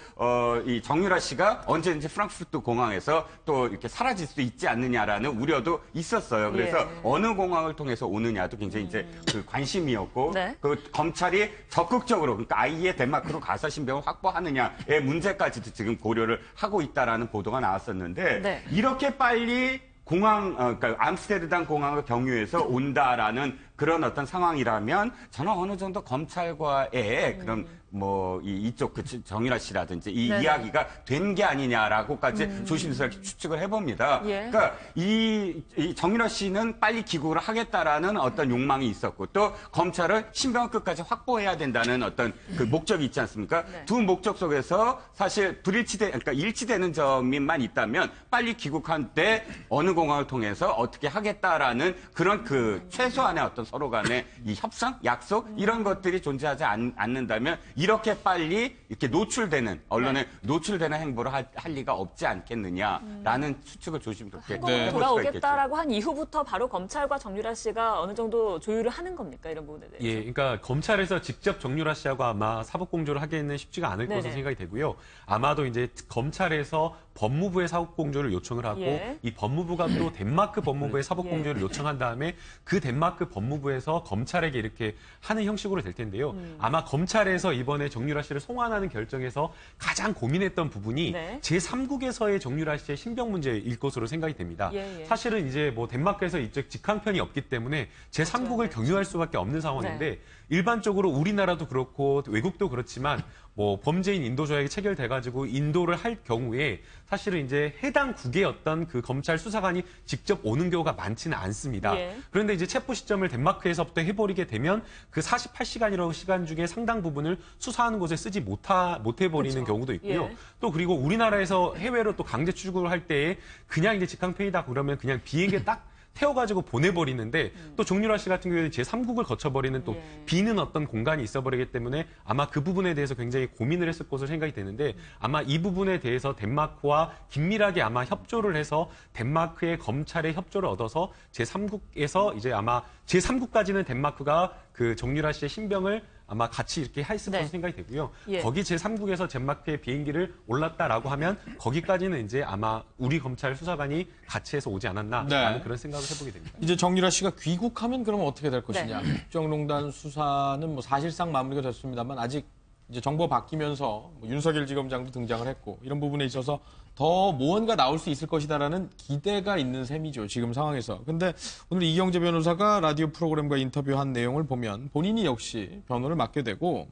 이 정유라 씨가 언제든지 프랑크푸르트 공항에서 또 이렇게 사라질 수 있지 않느냐라는 우려도 있었어요. 그래서 예. 어느 공항을 통해서 오느냐도 굉장히 이제 그 관심이었고 네. 그 검찰이 적극적으로 그러니까 아예 덴마크로 가서 신병을 확보하느냐의 문제까지도 지금 고려를 하고 있다라는 보도가 나왔었는데 네. 이렇게 빨리 그러니까 암스테르담 공항을 경유해서 온다라는 그런 어떤 상황이라면 저는 어느 정도 검찰과의 그런 뭐 이쪽 그 정유라 씨라든지 이 네네. 이야기가 된 게 아니냐라고까지 조심스럽게 추측을 해봅니다. 예. 그러니까 이 정유라 씨는 빨리 귀국을 하겠다라는 어떤 욕망이 있었고 또 검찰은 신병을 끝까지 확보해야 된다는 어떤 그 목적이 있지 않습니까? 네. 두 목적 속에서 사실 그러니까 일치되는 점만 있다면 빨리 귀국한 때 어느 공항을 통해서 어떻게 하겠다라는 그런 그 최소한의 어떤 서로 간의 이 협상, 약속 이런 것들이 존재하지 않는다면 이렇게 빨리 이렇게 노출되는 언론에 노출되는 행보를 할 리가 없지 않겠느냐라는 추측을 조심스럽게 한국으로 해볼 수가 돌아오겠다라고 한 이후부터 바로 검찰과 정유라 씨가 어느 정도 조율을 하는 겁니까? 이런 부분에 대해서. 예, 그러니까 검찰에서 직접 정유라 씨하고 아마 사법공조를 하기에는 쉽지가 않을 것으로 네네. 생각이 되고요. 아마도 이제 검찰에서 법무부의 사법공조를 요청을 하고 예. 이 법무부가 또 덴마크 법무부의 사법공조를 요청한 다음에 그 덴마크 법무부에서 검찰에게 이렇게 하는 형식으로 될 텐데요. 아마 검찰에서 이번에 정유라 씨를 송환하는 결정에서 가장 고민했던 부분이 네. 제3국에서의 정유라 씨의 신병 문제일 것으로 생각이 됩니다. 예, 예. 사실은 이제 뭐 덴마크에서 이쪽 직항편이 없기 때문에 제3국을 경유할 수밖에 없는 상황인데 네. 일반적으로 우리나라도 그렇고 외국도 그렇지만 뭐 범죄인 인도 조약이 체결돼가지고 인도를 할 경우에 사실은 이제 해당 국의 어떤 그 검찰 수사관이 직접 오는 경우가 많지는 않습니다. 예. 그런데 이제 체포 시점을 덴마크에서부터 해버리게 되면 그 48시간이라는 시간 중에 상당 부분을 수사하는 곳에 쓰지 못해버리는 그쵸. 경우도 있고요. 예. 또 그리고 우리나라에서 해외로 또 강제 추구를 할 때에 그냥 이제 직항편이다 그러면 그냥 비행기에 딱 태워가지고 보내버리는데 또 정유라 씨 같은 경우에는 제3국을 거쳐버리는 또 예. 비는 어떤 공간이 있어버리기 때문에 아마 그 부분에 대해서 굉장히 고민을 했을 것으로 생각이 되는데 아마 이 부분에 대해서 덴마크와 긴밀하게 아마 협조를 해서 덴마크의 검찰의 협조를 얻어서 제3국에서 이제 아마 제3국까지는 덴마크가 그 정유라 씨의 신병을 아마 같이 이렇게 했을 네. 것으로 생각이 되고요. 예. 거기 제3국에서 덴마크의 비행기를 올랐다라고 하면 거기까지는 이제 아마 우리 검찰 수사관이 같이 해서 오지 않았나라는 네. 그런 생각을 해보게 됩니다. 이제 정유라 씨가 귀국하면 그러면 어떻게 될 것이냐. 국정농단 수사는 뭐 사실상 마무리가 됐습니다만 아직 이제 정부가 바뀌면서 뭐 윤석열 지검장도 등장을 했고 이런 부분에 있어서 더 무언가 나올 수 있을 것이다라는 기대가 있는 셈이죠. 지금 상황에서. 근데 오늘 이경재 변호사가 라디오 프로그램과 인터뷰한 내용을 보면 본인이 역시 변호를 맡게 되고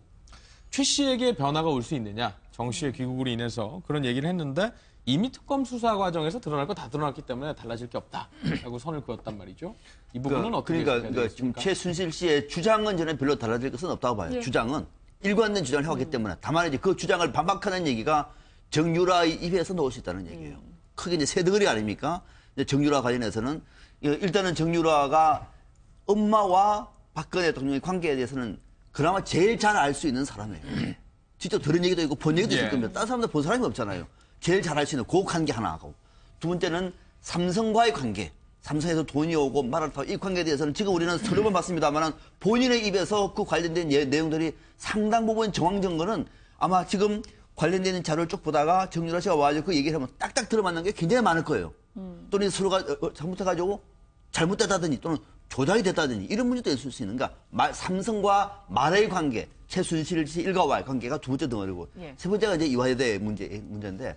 최 씨에게 변화가 올 수 있느냐. 정 씨의 귀국으로 인해서 그런 얘기를 했는데 이미 특검 수사 과정에서 드러날 거 다 드러났기 때문에 달라질 게 없다라고 선을 그었단 말이죠. 이 부분은 어떻게 그러니까 지금 되겠습니까? 최순실 씨의 주장은 저는 별로 달라질 것은 없다고 봐요. 예. 주장은 일관된 주장을 해왔기 때문에 다만 이제 그 주장을 반박하는 얘기가 정유라의 입에서 나올 수 있다는 얘기예요. 크게 이제 세 덩어리 아닙니까? 이제 정유라 관련해서는 일단은 정유라가 엄마와 박근혜 대통령의 관계에 대해서는 그나마 제일 잘 알 수 있는 사람이에요. 직접 들은 얘기도 있고 본 얘기도 있을 겁니다. 다른 사람들 본 사람이 없잖아요. 제일 잘 알 수 있는 그 관계 하나하고 두 번째는 삼성과의 관계, 삼성에서 돈이 오고 말을 타고 이 관계에 대해서는 지금 우리는 서류만 봤습니다만 본인의 입에서 그 관련된 내용들이 상당 부분 정황 증거는 아마 지금 관련된 자료를 쭉 보다가 정유라 씨가 와가지고 그 얘기를 하면 딱딱 들어맞는 게 굉장히 많을 거예요. 또는 서로가 잘못해가지고 잘못됐다든지 또는 조작이 됐다든지 이런 문제도 있을 수 있는. 그러니까 삼성과 말의 관계, 최순실 씨 일가와의 관계가 두 번째 덩어리고 세 번째가 이제 이화여대 문제인데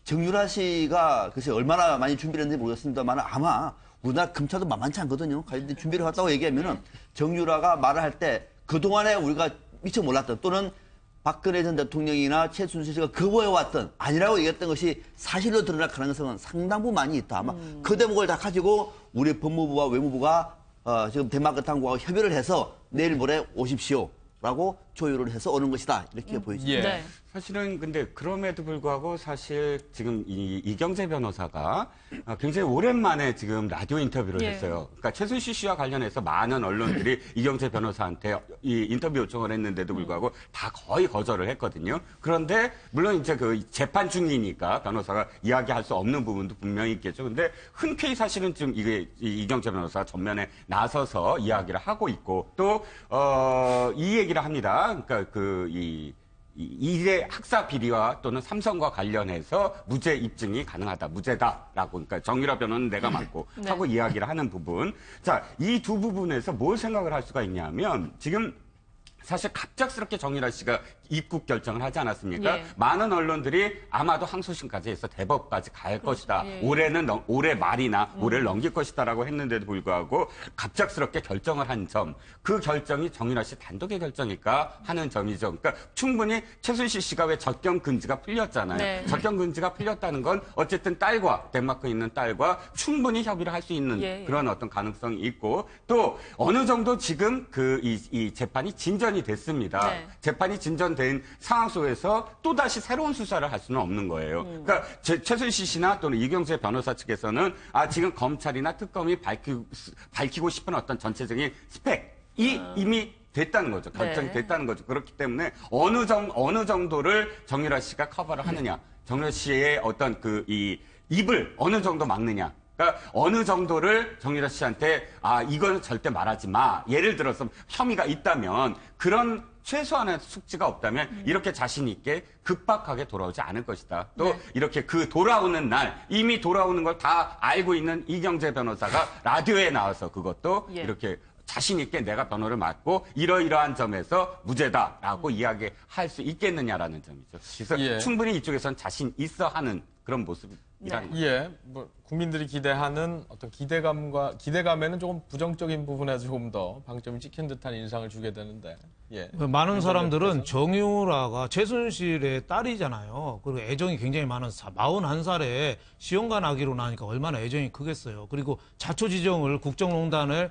정유라 씨가 글쎄 얼마나 많이 준비를 했는지 모르겠습니다만 아마 우리나라 검찰도 만만치 않거든요. 관련된 준비를 했다고 얘기하면은 정유라가 말을 할 때 그동안에 우리가 미처 몰랐던 또는 박근혜 전 대통령이나 최순실 씨가 거부해왔던 아니라고 얘기했던 것이 사실로 드러날 가능성은 상당 부분 많이 있다. 아마 그 대목을 다 가지고 우리 법무부와 외무부가 지금 덴마크 당국하고 협의를 해서 내일 모레 오십시오라고 조율을 해서 오는 것이다. 이렇게 보여집니다. 네. 사실은 근데 그럼에도 불구하고 사실 지금 이경재 변호사가 굉장히 오랜만에 지금 라디오 인터뷰를 했어요. 그러니까 최순실 씨와 관련해서 많은 언론들이 이경재 변호사한테 이 인터뷰 요청을 했는데도 불구하고 다 거의 거절을 했거든요. 그런데 물론 이제 그 재판 중이니까 변호사가 이야기할 수 없는 부분도 분명히 있겠죠. 근데 흔쾌히 사실은 지금 이경재 변호사가 전면에 나서서 이야기를 하고 있고 또 이 얘기를 합니다. 그러니까 이제 학사 비리와 또는 삼성과 관련해서 무죄 입증이 가능하다, 무죄다라고, 그러니까 정유라 변호는 내가 맞고 하고 이야기를 하는 부분. 자, 이 두 부분에서 뭘 생각을 할 수가 있냐면 지금 사실 갑작스럽게 정유라 씨가 입국 결정을 하지 않았습니까? 많은 언론들이 아마도 항소심까지 해서 대법까지 갈 것이다. 올해 말이나 올해를 넘길 것이다라고 했는데도 불구하고 갑작스럽게 결정을 한 점, 그 결정이 정유라 씨 단독의 결정일까 하는 점이죠. 그러니까 충분히 최순실 씨가 왜 접경 금지가 풀렸잖아요. 접경 금지가 풀렸다는 건 어쨌든 덴마크에 있는 딸과 충분히 협의를 할 수 있는 그런 어떤 가능성이 있고 또 어느 정도 지금 이 재판이 진전이 됐습니다. 재판이 진전된 상황 속에서 또다시 새로운 수사를 할 수는 없는 거예요. 그러니까 최순실 씨나 또는 이경재 변호사 측에서는 지금 검찰이나 특검이 밝히고 싶은 어떤 전체적인 스펙이 이미 됐다는 거죠. 결정이 됐다는 거죠. 그렇기 때문에 어느 정도를 정유라 씨가 커버를 하느냐, 정유라 씨의 어떤 입을 어느 정도 막느냐. 그러니까 어느 정도를 정유라 씨한테 이건 절대 말하지 마. 예를 들어서 혐의가 있다면 그런 최소한의 숙지가 없다면 이렇게 자신 있게 급박하게 돌아오지 않을 것이다. 또 이렇게 돌아오는 날 이미 돌아오는 걸 다 알고 있는 이경재 변호사가 라디오에 나와서 그것도 이렇게 자신 있게 내가 변호를 맡고 이러이러한 점에서 무죄다라고 이야기할 수 있겠느냐라는 점이죠. 그래서 충분히 이쪽에서는 자신 있어 하는 그런 모습이라는 거죠. 국민들이 기대하는 어떤 기대감에는 조금 부정적인 부분에 조금 더 방점이 찍힌 듯한 인상을 주게 되는데. 많은 사람들은 정유라가 최순실의 딸이잖아요. 그리고 애정이 굉장히 많은 41살에 시험관 아기로 나니까 얼마나 애정이 크겠어요. 그리고 자초지종을 국정농단을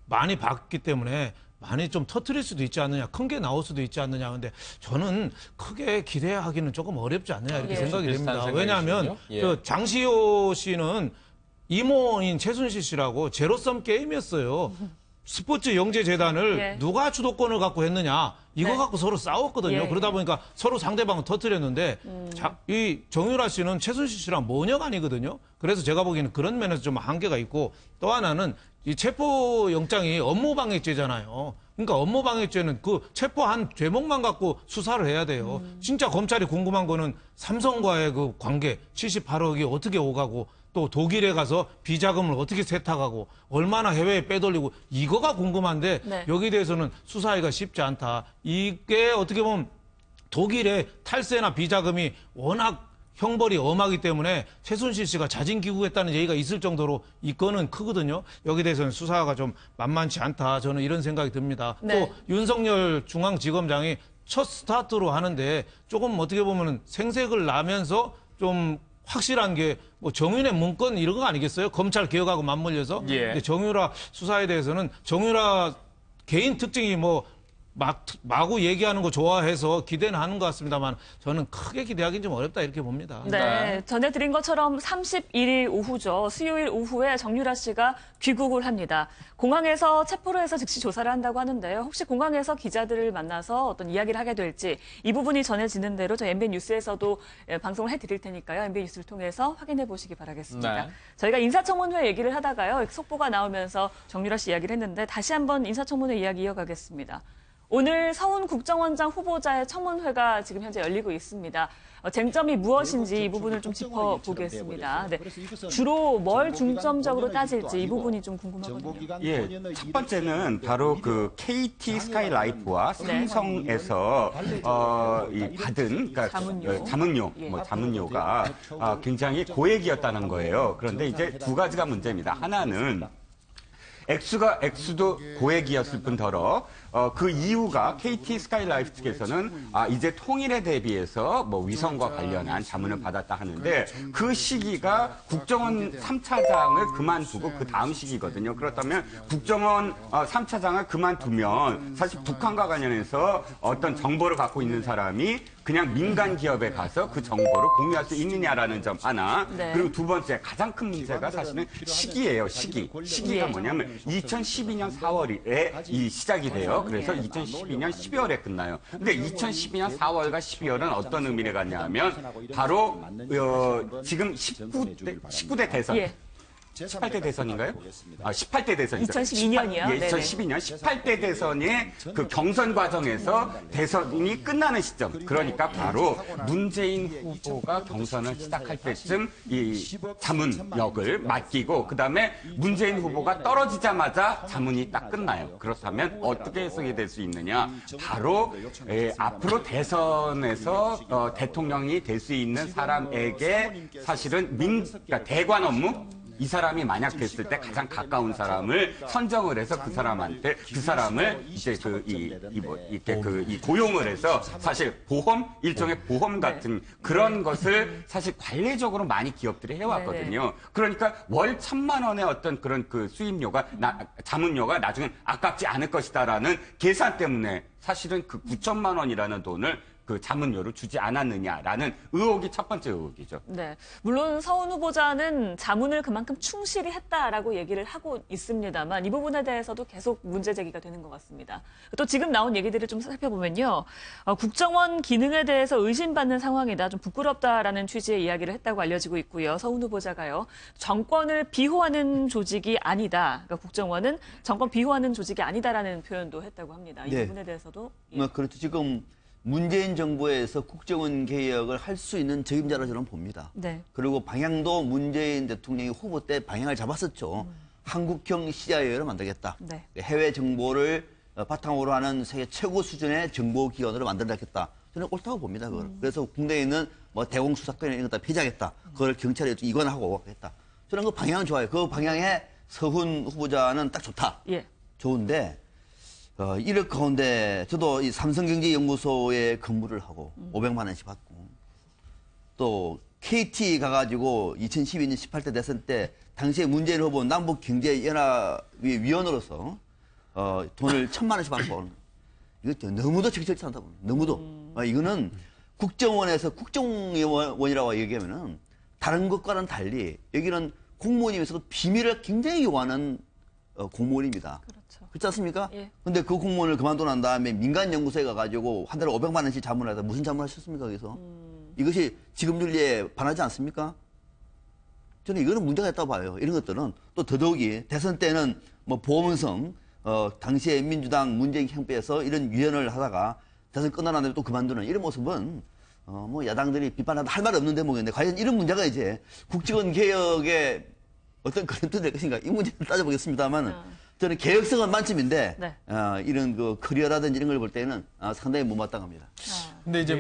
많이 받기 때문에 많이 좀 터트릴 수도 있지 않느냐, 큰 게 나올 수도 있지 않느냐. 근데 저는 크게 기대하기는 조금 어렵지 않느냐 이렇게 생각이 됩니다. 왜냐하면 장시호 씨는 이모인 최순실 씨라고 제로섬 게임이었어요. 스포츠 영재재단을 누가 주도권을 갖고 했느냐 이거 갖고 서로 싸웠거든요. 그러다 보니까 서로 상대방을 터뜨렸는데 이 정유라 씨는 최순실 씨랑 모녀간이거든요. 그래서 제가 보기에는 그런 면에서 좀 한계가 있고 또 하나는 이 체포영장이 업무방해죄잖아요. 그러니까 업무방해죄는 그 체포한 죄목만 갖고 수사를 해야 돼요. 진짜 검찰이 궁금한 거는 삼성과의 그 관계 78억이 어떻게 오가고 또 독일에 가서 비자금을 어떻게 세탁하고 얼마나 해외에 빼돌리고 이거가 궁금한데 여기에 대해서는 수사하기가 쉽지 않다. 이게 어떻게 보면 독일의 탈세나 비자금이 워낙 형벌이 엄하기 때문에 최순실 씨가 자진 귀국했다는 얘기가 있을 정도로 이 건은 크거든요. 여기에 대해서는 수사가 좀 만만치 않다. 저는 이런 생각이 듭니다. 또 윤석열 중앙지검장이 첫 스타트로 하는데 조금 어떻게 보면 생색을 나면서 좀 확실한 게 뭐 정윤의 문건 이런 거 아니겠어요? 검찰 개혁하고 맞물려서. 근데 정유라 수사에 대해서는 정유라 개인 특징이 뭐 마구 얘기하는 거 좋아해서 기대는 하는 것 같습니다만 저는 크게 기대하기는 좀 어렵다 이렇게 봅니다. 네, 전해드린 것처럼 31일 오후죠. 수요일 오후에 정유라 씨가 귀국을 합니다. 공항에서 체포를 해서 즉시 조사를 한다고 하는데요. 혹시 공항에서 기자들을 만나서 어떤 이야기를 하게 될지 이 부분이 전해지는 대로 저희 MBN 뉴스에서도 방송을 해드릴 테니까요. MBN 뉴스를 통해서 확인해 보시기 바라겠습니다. 네. 저희가 인사청문회 얘기를 하다가요. 속보가 나오면서 정유라 씨 이야기를 했는데 다시 한번 인사청문회 이야기 이어가겠습니다. 오늘 서훈 국정원장 후보자의 청문회가 지금 현재 열리고 있습니다. 쟁점이 무엇인지 이 부분을 좀 짚어보겠습니다. 네. 주로 뭘 중점적으로 따질지 이 부분이 좀 궁금하거든요. 예, 첫 번째는 바로 그 KT 스카이라이프와 삼성에서 받은 그러니까 자문료가 굉장히 고액이었다는 거예요. 그런데 이제 두 가지가 문제입니다. 하나는 액수도 고액이었을 뿐더러 그 이유가 KT 스카이라이프 측에서는 이제 통일에 대비해서 뭐 위성과 관련한 자문을 받았다 하는데 그 시기가 국정원 3차장을 그만두고 그 다음 시기거든요. 그렇다면 국정원 3차장을 그만두면 사실 북한과 관련해서 어떤 정보를 갖고 있는 사람이 그냥 민간 기업에 가서 그 정보를 공유할 수 있느냐라는 점 하나. 네. 그리고 두 번째 가장 큰 문제가 사실은 시기예요. 시기가 뭐냐면 2012년 4월에 이 시작이 돼요. 그래서 2012년 12월에 끝나요. 근데 2012년 4월과 12월은 어떤 의미를 갖냐 하면 바로 지금 19대 대선. 예. 18대 대선인가요? 18대 대선이죠. 2012년이요? 예, 2012년 18대 대선의 그 경선 과정에서 대선이 끝나는 시점. 그러니까 바로 문재인 후보가 경선을 시작할 때쯤 이 자문역을 맡기고 그다음에 문재인 후보가 떨어지자마자 자문이 딱 끝나요. 그렇다면 어떻게 해석이 될 수 있느냐? 바로 앞으로 대선에서 대통령이 될 수 있는 사람에게 사실은 그러니까 대관 업무 이 사람이 만약 됐을 때 가장 가까운 사람을 선정을 해서 그 사람을 이제 이 고용을 해서 사실 일종의 보험 같은 그런 것을 사실 관례적으로 많이 기업들이 해왔거든요. 그러니까 월 1,000만 원의 어떤 그런 그 수입료가 자문료가 나중엔 아깝지 않을 것이다라는 계산 때문에 사실은 그 9천만 원이라는 돈을 그 자문료를 주지 않았느냐라는 의혹이 첫 번째 의혹이죠. 네, 물론 서훈 후보자는 자문을 그만큼 충실히 했다라고 얘기를 하고 있습니다만 이 부분에 대해서도 계속 문제 제기가 되는 것 같습니다. 또 지금 나온 얘기들을 좀 살펴보면요. 국정원 기능에 대해서 의심받는 상황이다. 좀 부끄럽다라는 취지의 이야기를 했다고 알려지고 있고요. 서훈 후보자가요. 정권을 비호하는 조직이 아니다. 그러니까 국정원은 정권 비호하는 조직이 아니다라는 표현도 했다고 합니다. 이 부분에 대해서도. 그렇죠. 지금 문재인 정부에서 국정원 개혁을 할 수 있는 적임자로 저는 봅니다. 네. 그리고 방향도 문재인 대통령이 후보 때 방향을 잡았었죠. 한국형 CIA를 만들겠다. 네. 해외 정보를 바탕으로 하는 세계 최고 수준의 정보기관으로 만들겠다. 저는 옳다고 봅니다. 그걸. 그래서 국내에 있는 뭐 대공수사권 이런 것 다 폐지하겠다. 그걸 경찰에 이관하고 하겠다. 저는 그 방향은 좋아요. 그 방향에 서훈 후보자는 딱 좋다. 예. 좋은데 이럴 가운데 저도 이 삼성경제연구소에 근무를 하고 500만 원씩 받고 또 KT 가가지고 2012년 18대 대선 때 당시에 문재인 후보 남북경제연합의 위원으로서 돈을 1,000만 원씩 받고 이거 너무도 적절치 않다 보니 너무도 이거는 국정원에서 국정원이라고 얘기하면은 다른 것과는 달리 여기는 공무원이면서도 비밀을 굉장히 요하는 공무원입니다. 그렇지 않습니까? 예. 근데 그 공무원을 그만두고 난 다음에 민간 연구소에 가가지고 한 달에 500만 원씩 자문을 하다 무슨 자문을 하셨습니까, 거기서? 이것이 지금 윤리에 반하지 않습니까? 저는 이거는 문제가 있다고 봐요. 이런 것들은 또 더더욱이 대선 때는 뭐 보험성, 당시에 민주당 문재인 캠프에서 이런 위원을 하다가 대선 끝나는 다음에 또 그만두는 이런 모습은 뭐 야당들이 비판하다 할 말 없는 대목인데 과연 이런 문제가 이제 국정원 개혁에 어떤 그림도 될 것인가 이 문제를 따져보겠습니다만은 저는 개혁성은 만점인데 네. 이런 그 커리어라든지 이런 걸 볼 때는 상당히 못마땅합니다. 근데 이제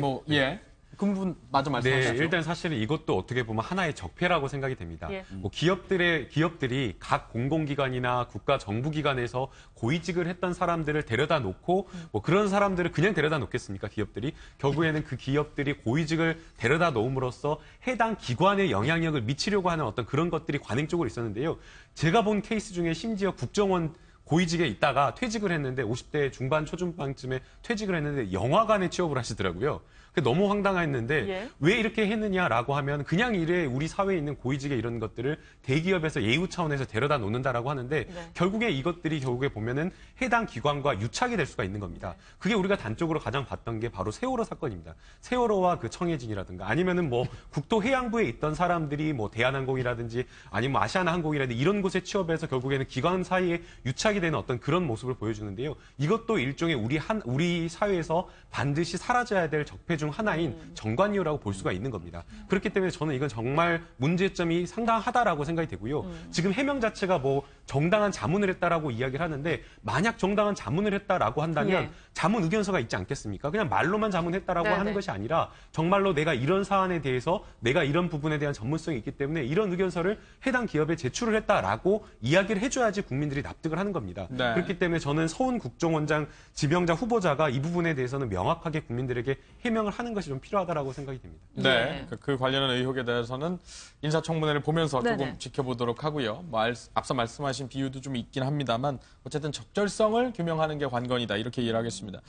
그 부분 마저 말씀하시죠. 네, 일단 사실은 이것도 어떻게 보면 하나의 적폐라고 생각이 됩니다. 예. 뭐 기업들이 각 공공기관이나 국가 정부기관에서 고위직을 했던 사람들을 데려다 놓고 뭐 그런 사람들을 그냥 데려다 놓겠습니까? 기업들이 결국에는 그 기업들이 고위직을 데려다 놓음으로써 해당 기관에 영향력을 미치려고 하는 어떤 그런 것들이 관행적으로 있었는데요. 제가 본 케이스 중에 심지어 국정원 고위직에 있다가 퇴직을 했는데 50대 중반 초중반쯤에 퇴직을 했는데 영화관에 취업을 하시더라고요. 너무 황당했는데 예. 왜 이렇게 했느냐라고 하면 그냥 이래 우리 사회에 있는 고위직의 이런 것들을 대기업에서 예우 차원에서 데려다 놓는다라고 하는데 네. 결국에 이것들이 결국에 보면은 해당 기관과 유착이 될 수가 있는 겁니다. 그게 우리가 단적으로 가장 봤던 게 바로 세월호 사건입니다. 세월호와 그 청해진이라든가 아니면은 뭐 국토해양부에 있던 사람들이 뭐 대한항공이라든지 아니면 뭐 아시아나항공이라든지 이런 곳에 취업해서 결국에는 기관 사이에 유착이 되는 어떤 그런 모습을 보여주는데요. 이것도 일종의 우리 사회에서 반드시 사라져야 될 적폐 중 하나인 정관이유라고 볼 수가 있는 겁니다. 그렇기 때문에 저는 이건 정말 문제점이 상당하다라고 생각이 되고요. 지금 해명 자체가 뭐 정당한 자문을 했다라고 이야기를 하는데 만약 정당한 자문을 했다라고 한다면 예. 자문 의견서가 있지 않겠습니까? 그냥 말로만 자문했다라고 네네. 하는 것이 아니라 정말로 내가 이런 사안에 대해서 내가 이런 부분에 대한 전문성이 있기 때문에 이런 의견서를 해당 기업에 제출을 했다라고 이야기를 해줘야지 국민들이 납득을 하는 겁니다. 네. 그렇기 때문에 저는 서훈 국정원장 지명자 후보자가 이 부분에 대해서는 명확하게 국민들에게 해명을 하는 것이 좀 필요하다라고 생각이 됩니다. 네, 그 관련한 의혹에 대해서는 인사청문회를 보면서 네네. 조금 지켜보도록 하고요. 앞서 말씀하신 비유도 좀 있긴 합니다만 어쨌든 적절성을 규명하는 게 관건이다 이렇게 이해를 하겠습니다.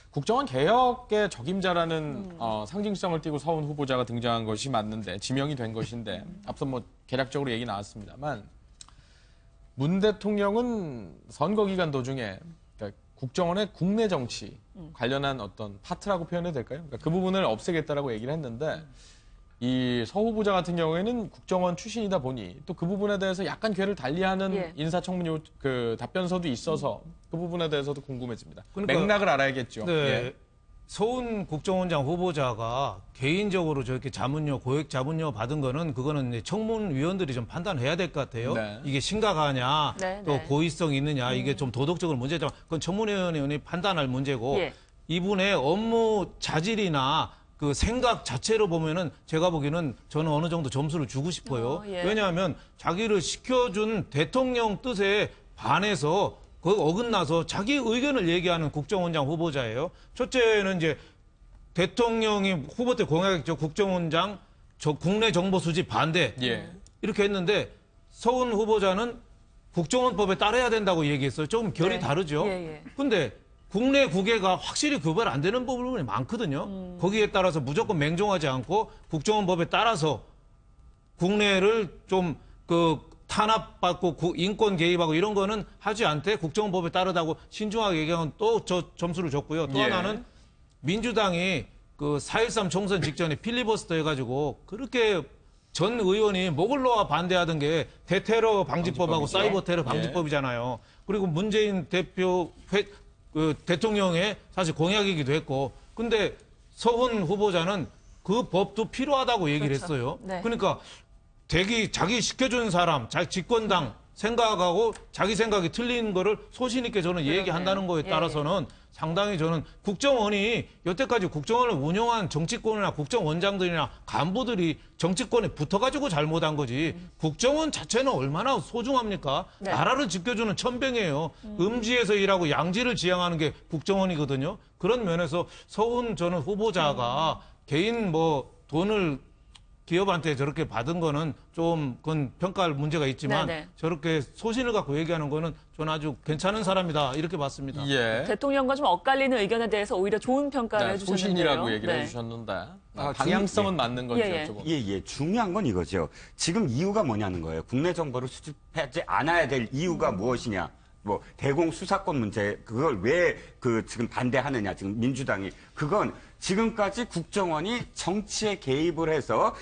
국정원 개혁의 적임자라는 상징성을 띠고 서훈 후보자가 등장한 것이 맞는데 지명이 된 것인데 앞서 뭐 개략적으로 얘기 나왔습니다만 문 대통령은 선거 기간 도중에 그러니까 국정원의 국내 정치 관련한 어떤 파트라고 표현해도 될까요? 그러니까 그 부분을 없애겠다라고 얘기를 했는데 이 서 후보자 같은 경우에는 국정원 출신이다 보니 또 그 부분에 대해서 약간 궤를 달리하는 예. 인사청문 그 답변서도 있어서 그 부분에 대해서도 궁금해집니다. 그러니까, 맥락을 알아야겠죠. 네. 예. 서훈 국정원장 후보자가 개인적으로 저렇게 고액 자문료 받은 거는 그거는 이제 청문위원들이 좀 판단해야 될 것 같아요. 네. 이게 심각하냐, 네, 또 네. 고의성이 있느냐, 이게 좀 도덕적으로 문제지만 그건 청문위원이 판단할 문제고 예. 이분의 업무 자질이나 그 생각 자체로 보면은 제가 보기에는 저는 어느 정도 점수를 주고 싶어요. 예. 왜냐하면 자기를 시켜준 대통령 뜻에 반해서 그 어긋나서 자기 의견을 얘기하는 국정원장 후보자예요. 첫째는 이제 대통령이 후보 때 공약했죠. 국정원장 국내 정보 수집 반대. 예. 이렇게 했는데 서훈 후보자는 국정원법에 따라야 된다고 얘기했어요. 조금 결이 네. 다르죠. 예. 근데 국내 국외가 확실히 구별 안 되는 부분이 많거든요. 거기에 따라서 무조건 맹종하지 않고 국정원법에 따라서 국내를 좀 탄압받고 인권 개입하고 이런 거는 하지 않되 국정원법에 따르다고 신중하게 얘기하면 또 저 점수를 줬고요. 또 예. 하나는 민주당이 그 4.13 총선 직전에 필리버스터 해가지고 그렇게 전 의원이 목을 놓아 반대하던 게 대테러 방지법하고 방지법이죠. 사이버 테러 방지법이잖아요. 그리고 문재인 대통령의 사실 공약이기도 했고, 근데 서훈 후보자는 그 법도 필요하다고 얘기를 그렇죠. 했어요. 네. 그러니까 자기 시켜준 사람, 자기 집권당 생각하고 자기 생각이 틀린 거를 소신 있게 저는 얘기한다는 거에 예. 따라서는 상당히 저는 국정원이 여태까지 국정원을 운영한 정치권이나 국정원장들이나 간부들이 정치권에 붙어가지고 잘못한 거지 국정원 자체는 얼마나 소중합니까? 네. 나라를 지켜주는 천병이에요. 음지에서 일하고 양지를 지향하는 게 국정원이거든요. 그런 면에서 서훈 저는 후보자가 개인 돈을 기업한테 저렇게 받은 거는 좀 그건 평가할 문제가 있지만 네네. 저렇게 소신을 갖고 얘기하는 거는 저는 아주 괜찮은 사람이다 이렇게 봤습니다. 예. 대통령과 좀 엇갈리는 의견에 대해서 오히려 좋은 평가를 네, 해주셨는데요. 소신이라고 얘기를 네. 해주셨는데 아, 방향성은 맞는 건지 예, 예. 여쭤봅니다. 예. 중요한 건 이거죠. 지금 이유가 뭐냐는 거예요. 국내 정보를 수집하지 않아야 될 이유가 무엇이냐. 대공 수사권 문제, 그걸 왜 지금 반대하느냐, 지금 민주당이. 그건 지금까지 국정원이 정치에 개입을 해서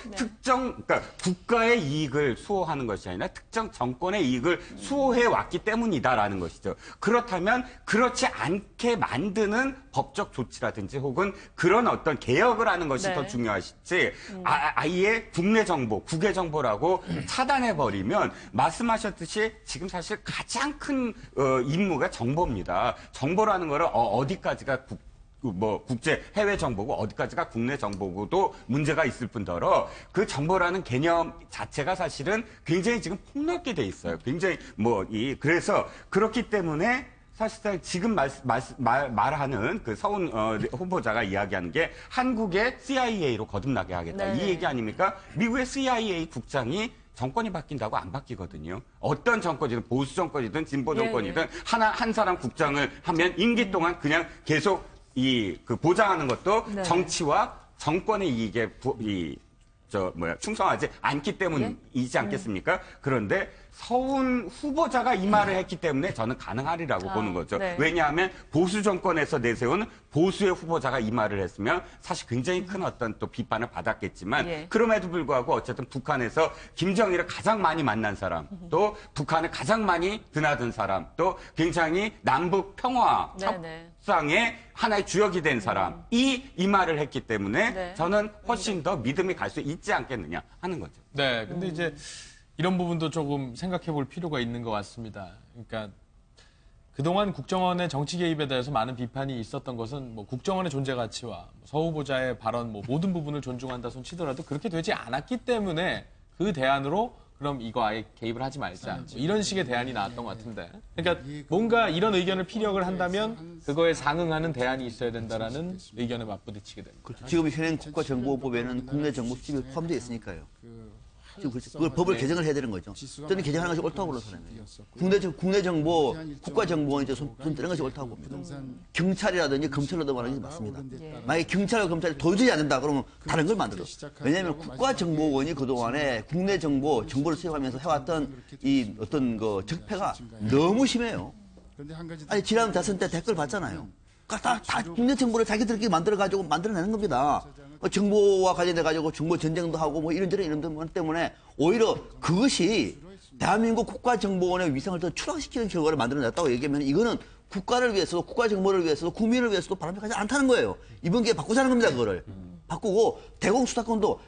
그러니까 국가의 이익을 수호하는 것이 아니라 특정 정권의 이익을 수호해 왔기 때문이다라는 것이죠. 그렇다면 그렇지 않게 만드는 법적 조치라든지 혹은 그런 어떤 개혁을 하는 것이 네. 더 중요하시지 아예 국내 정보, 국외 정보라고 차단해버리면 말씀하셨듯이 지금 사실 가장 큰 임무가 정보입니다. 정보라는 거를 어디까지가 국제 해외 정보고 어디까지가 국내 정보고도 문제가 있을 뿐더러 그 정보라는 개념 자체가 사실은 굉장히 지금 폭넓게 돼 있어요. 굉장히 그래서 그렇기 때문에 사실상 지금 말하는 그 서훈 후보자가 이야기하는 게 한국의 CIA로 거듭나게 하겠다. 네. 이 얘기 아닙니까? 미국의 CIA 국장이 정권이 바뀐다고 안 바뀌거든요. 어떤 정권이든 보수 정권이든 진보 정권이든 한 사람 국장을 하면 임기 동안 그냥 계속 그 보장하는 것도 정치와 정권의 이익에 충성하지 않기 때문이지 않겠습니까? 그런데 서훈 후보자가 이 말을 했기 때문에 저는 가능하리라고 보는 거죠. 왜냐하면 보수 정권에서 내세운 보수의 후보자가 이 말을 했으면 사실 굉장히 큰 어떤 또 비판을 받았겠지만 그럼에도 불구하고 어쨌든 북한에서 김정일을 가장 많이 만난 사람, 또 북한을 가장 많이 드나든 사람, 또 굉장히 남북 평화 협상의 하나의 주역이 된 사람이 이 말을 했기 때문에 저는 훨씬 더 믿음이 갈 수 있지 않겠느냐 하는 거죠. 네, 근데 이제 이런 부분도 조금 생각해 볼 필요가 있는 것 같습니다. 그러니까 그동안 국정원의 정치 개입에 대해서 많은 비판이 있었던 것은 뭐 국정원의 존재 가치와 서 후보자의 발언 모든 부분을 존중한다 손 치더라도 그렇게 되지 않았기 때문에 그 대안으로 그럼 이거 아예 개입을 하지 말자. 이런 식의 대안이 나왔던 것 같은데. 그러니까 뭔가 이런 의견을 피력을 한다면 그거에 상응하는 대안이 있어야 된다라는 의견에 맞부딪히게 됩니다. 그렇죠. 지금 현행 국가정보법에는 국내 정보 수집이 포함되어 있으니까요. 지금 그렇죠. 그걸 법을 개정을 해야 되는 거죠. 저는 개정하는 것이 옳다고 보는 사람이에요. 국내 정보, 국가정보원 이제 손 떼는 것이 옳다고 봅니다. 경찰이라든지 검찰로도 말하는 게 맞습니다. 만약에 경찰과 검찰이 도저히 안 된다 그러면 다른 걸 만들어. 왜냐하면 국가정보원이 그동안에 국내 정보를 수집하면서 해왔던 이 어떤 그 적폐가 너무 심해요. 아니 지난 대선 때 댓글 봤잖아요. 다 국내 정보를 자기들끼리 만들어내는 겁니다. 정보와 관련돼가지고 정보 전쟁도 하고 뭐 이런 때문에 오히려 그것이 대한민국 국가정보원의 위상을 더 추락시키는 결과를 만들어냈다고 얘기하면 이거는 국가를 위해서도 국가정보를 위해서도 국민을 위해서도 바람직하지 않다는 거예요. 이번 기회에 바꾸자는 겁니다. 그거를. 바꾸고 대공수사권도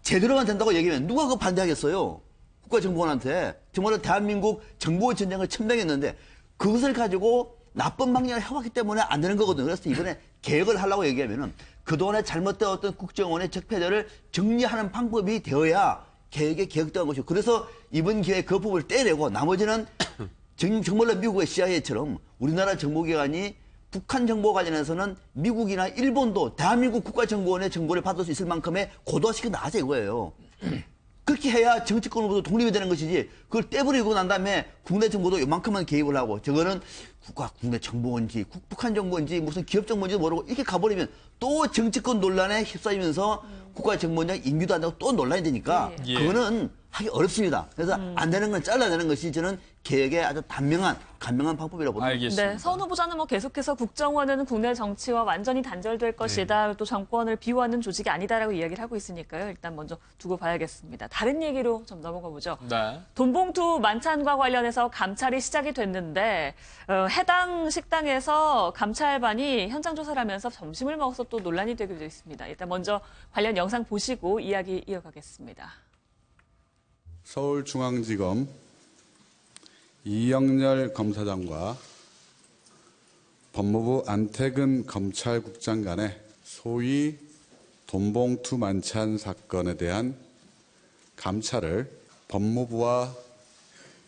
제대로만 된다고 얘기하면 누가 그거 반대하겠어요. 국가정보원한테. 정말로 대한민국 정보 전쟁을 첨당했는데 그것을 가지고 나쁜 방향을 해왔기 때문에 안 되는 거거든요. 그래서 이번에 개혁을 하려고 얘기하면은 그동안에 잘못되었던 국정원의 적폐들을 정리하는 방법이 되어야 개혁된 것이고 그래서 이번 기회에 그 부분을 떼내고 나머지는 정말로 미국의 CIA처럼 우리나라 정보기관이 북한 정보 관련해서는 미국이나 일본도 대한민국 국가정보원의 정보를 받을 수 있을 만큼의 고도화시켜 나가자 이거예요. 그렇게 해야 정치권으로부터 독립이 되는 것이지 그걸 떼버리고 난 다음에 국내 정보도 요만큼만 개입을 하고 저거는 국내 정보인지 북한 정보인지 무슨 기업 정보인지 모르고 이렇게 가버리면 또 정치권 논란에 휩싸이면서 국가정보원장 임기도 안 되고 또 논란이 되니까 그거는 하기 어렵습니다. 그래서 안 되는 건 잘라내는 것이 저는 개혁의 아주 간명한 방법이라고 봅니다. 알겠습니다. 네, 서훈 후보자는 뭐 계속해서 국정원은 국내 정치와 완전히 단절될 것이다. 또 정권을 비호하는 조직이 아니다라고 이야기를 하고 있으니까요. 일단 먼저 두고 봐야겠습니다. 다른 얘기로 좀 넘어가 보죠. 네. 돈봉투 만찬과 관련해서 감찰이 시작이 됐는데 해당 식당에서 감찰반이 현장 조사를 하면서 점심을 먹어서 또 논란이 되기도 했습니다. 일단 먼저 관련 영상 보시고 이야기 이어가겠습니다. 서울중앙지검 이영렬 검사장과 법무부 안태근 검찰국장 간의 소위 돈봉투 만찬 사건에 대한 감찰을 법무부와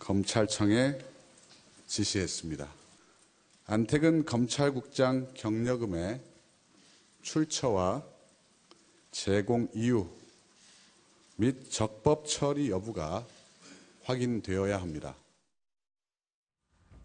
검찰청에 지시했습니다. 안태근 검찰국장 경력금의 출처와 제공 이유 및 적법 처리 여부가 확인되어야 합니다.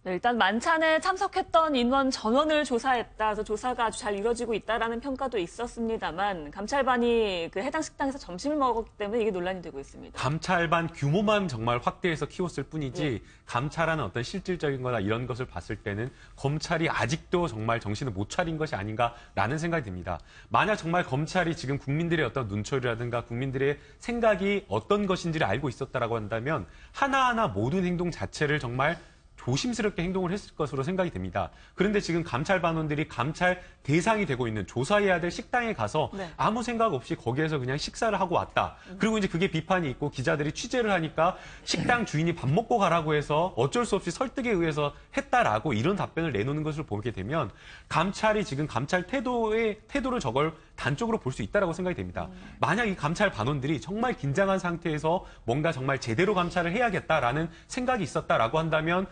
네, 일단 만찬에 참석했던 인원 전원을 조사했다. 그래서 조사가 아주 잘 이루어지고 있다라는 평가도 있었습니다만 감찰반이 그 해당 식당에서 점심을 먹었기 때문에 이게 논란이 되고 있습니다. 감찰반 규모만 정말 확대해서 키웠을 뿐이지 감찰하는 어떤 실질적인 거나 이런 것을 봤을 때는 검찰이 아직도 정말 정신을 못 차린 것이 아닌가라는 생각이 듭니다. 만약 정말 검찰이 지금 국민들의 어떤 눈초리라든가 국민들의 생각이 어떤 것인지를 알고 있었다라고 한다면 하나하나 모든 행동 자체를 정말 조심스럽게 행동을 했을 것으로 생각이 됩니다. 그런데 지금 감찰반원들이 감찰 대상이 되고 있는 조사해야 될 식당에 가서 아무 생각 없이 거기에서 그냥 식사를 하고 왔다. 그리고 이제 그게 비판이 있고 기자들이 취재를 하니까 식당 주인이 밥 먹고 가라고 해서 어쩔 수 없이 설득에 의해서 했다라고 이런 답변을 내놓는 것을 보게 되면 감찰이 지금 감찰 태도를 저걸 단적으로 볼 수 있다라고 생각이 됩니다. 만약 이 감찰 반원들이 정말 긴장한 상태에서 뭔가 정말 제대로 감찰을 해야겠다라는 생각이 있었다라고 한다면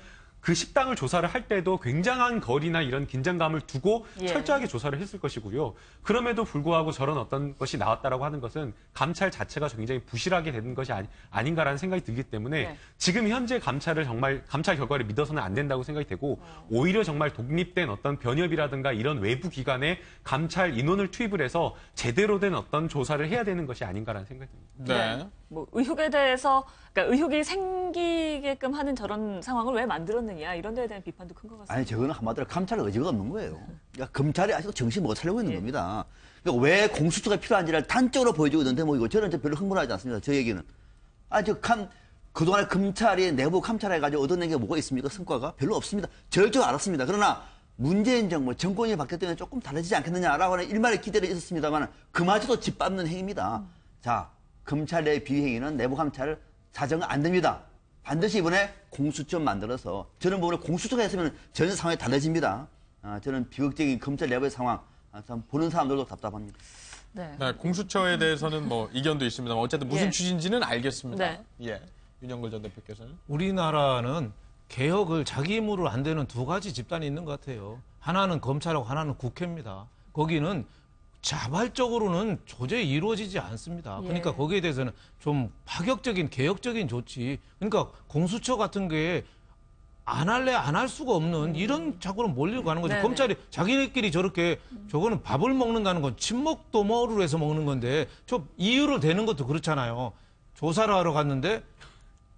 그 식당을 조사를 할 때도 굉장한 거리나 이런 긴장감을 두고 철저하게 조사를 했을 것이고요. 그럼에도 불구하고 저런 어떤 것이 나왔다라고 하는 것은 감찰 자체가 굉장히 부실하게 되는 것이 아닌가라는 생각이 들기 때문에 지금 현재 감찰을 정말 감찰 결과를 믿어서는 안 된다고 생각이 되고 오히려 정말 독립된 어떤 변협이라든가 이런 외부 기관에 감찰 인원을 투입을 해서 제대로 된 어떤 조사를 해야 되는 것이 아닌가라는 생각이 듭니다. 네. 뭐 의혹에 대해서 그러니까 의혹이 생기게끔 하는 저런 상황을 왜 만들었느냐 이런 데에 대한 비판도 큰 것 같습니다. 아니 저거는 한마디로 감찰 의지가 없는 거예요. 그러니까 검찰이 아직도 정신 못 차리고 있는 겁니다. 그러니까 왜 공수처가 필요한지를 단적으로 보여주고 있는데 뭐 이거 저는 별로 흥분하지 않습니다. 저 얘기는. 그동안에 검찰이 내부 감찰해가지고 얻어낸 게 뭐가 있습니까? 성과가 별로 없습니다. 저도 알았습니다. 그러나 문재인 정부, 정권이 바뀌었더니 조금 달라지지 않겠느냐라고 하는 일말의 기대를 있었습니다만 그마저도 짓밟는 행위입니다. 자, 검찰 내 비행위는 내부 감찰을 사정은 안 됩니다. 반드시 이번에 공수처 만들어서 저는 부분에 공수처가 했으면 전혀 상황이 달라집니다. 저는 비극적인 검찰 내부의 상황 참 보는 사람들도 답답합니다. 네. 네, 공수처에 대해서는 뭐 이견도 있습니다만 어쨌든 무슨 취지인지는 알겠습니다. 네. 예, 윤영걸 전 대표께서는 우리나라는 개혁을 자기 힘으로 안 되는 두 가지 집단이 있는 것 같아요. 하나는 검찰하고 하나는 국회입니다. 거기는 자발적으로는 도저히 이루어지지 않습니다. 그러니까 거기에 대해서는 좀 파격적인 개혁적인 조치. 그러니까 공수처 같은 게 안 할래 안 할 수가 없는 이런 자꾸는 몰리고 가는 거죠. 네네. 검찰이 자기네끼리 저렇게 저거는 밥을 먹는다는 건 친목도모를 해서 먹는 건데 저 이유를 대는 것도 그렇잖아요. 조사를 하러 갔는데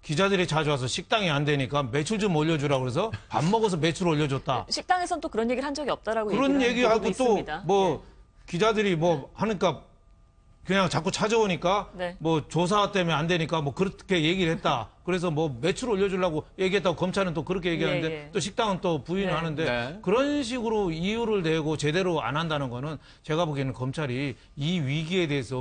기자들이 자주 와서 식당이 안 되니까 매출 좀 올려주라고 그래서 밥 먹어서 매출 올려줬다. 식당에선 또 그런 얘기를 한 적이 없다라고 그런 얘기하고 또 있습니다. 뭐 기자들이 뭐 하니까 그냥 자꾸 찾아오니까 네. 뭐 조사 때문에 안 되니까 뭐 그렇게 얘기를 했다. 그래서 뭐 매출 올려주려고 얘기했다고 검찰은 또 그렇게 얘기하는데 또 식당은 또 부인을 하는데 네. 그런 식으로 이유를 대고 제대로 안 한다는 거는 제가 보기에는 검찰이 이 위기에 대해서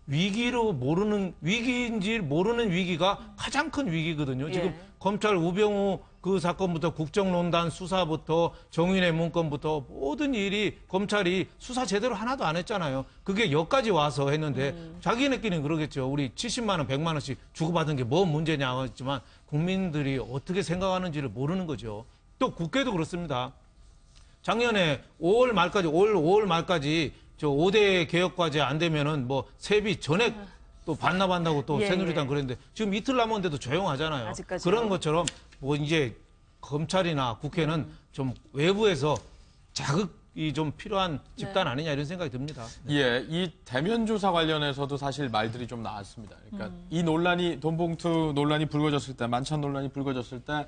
위기로 모르는 위기인지 모르는 위기가 가장 큰 위기거든요. 지금 검찰 우병우 그 사건부터 국정농단 수사부터 정윤회 문건부터 모든 일이 검찰이 수사 제대로 하나도 안 했잖아요. 그게 여기까지 와서 했는데 자기네끼리는 그러겠죠. 우리 70만 원, 100만 원씩 주고받은 게 뭐 문제냐 했지만 국민들이 어떻게 생각하는지를 모르는 거죠. 또 국회도 그렇습니다. 작년에 올 5월 말까지 저 5대 개혁과제 안 되면은 뭐 세비 전액 또 반납한다고 또 새누리당 그랬는데 지금 이틀 남았는데도 조용하잖아요. 아직까지요. 그런 것처럼 뭐 이제 검찰이나 국회는 좀 외부에서 자극이 좀 필요한 집단 아니냐 이런 생각이 듭니다. 예, 이 대면 조사 관련해서도 사실 말들이 좀 나왔습니다. 그러니까 이 논란이 돈봉투 논란이 불거졌을 때, 만찬 논란이 불거졌을 때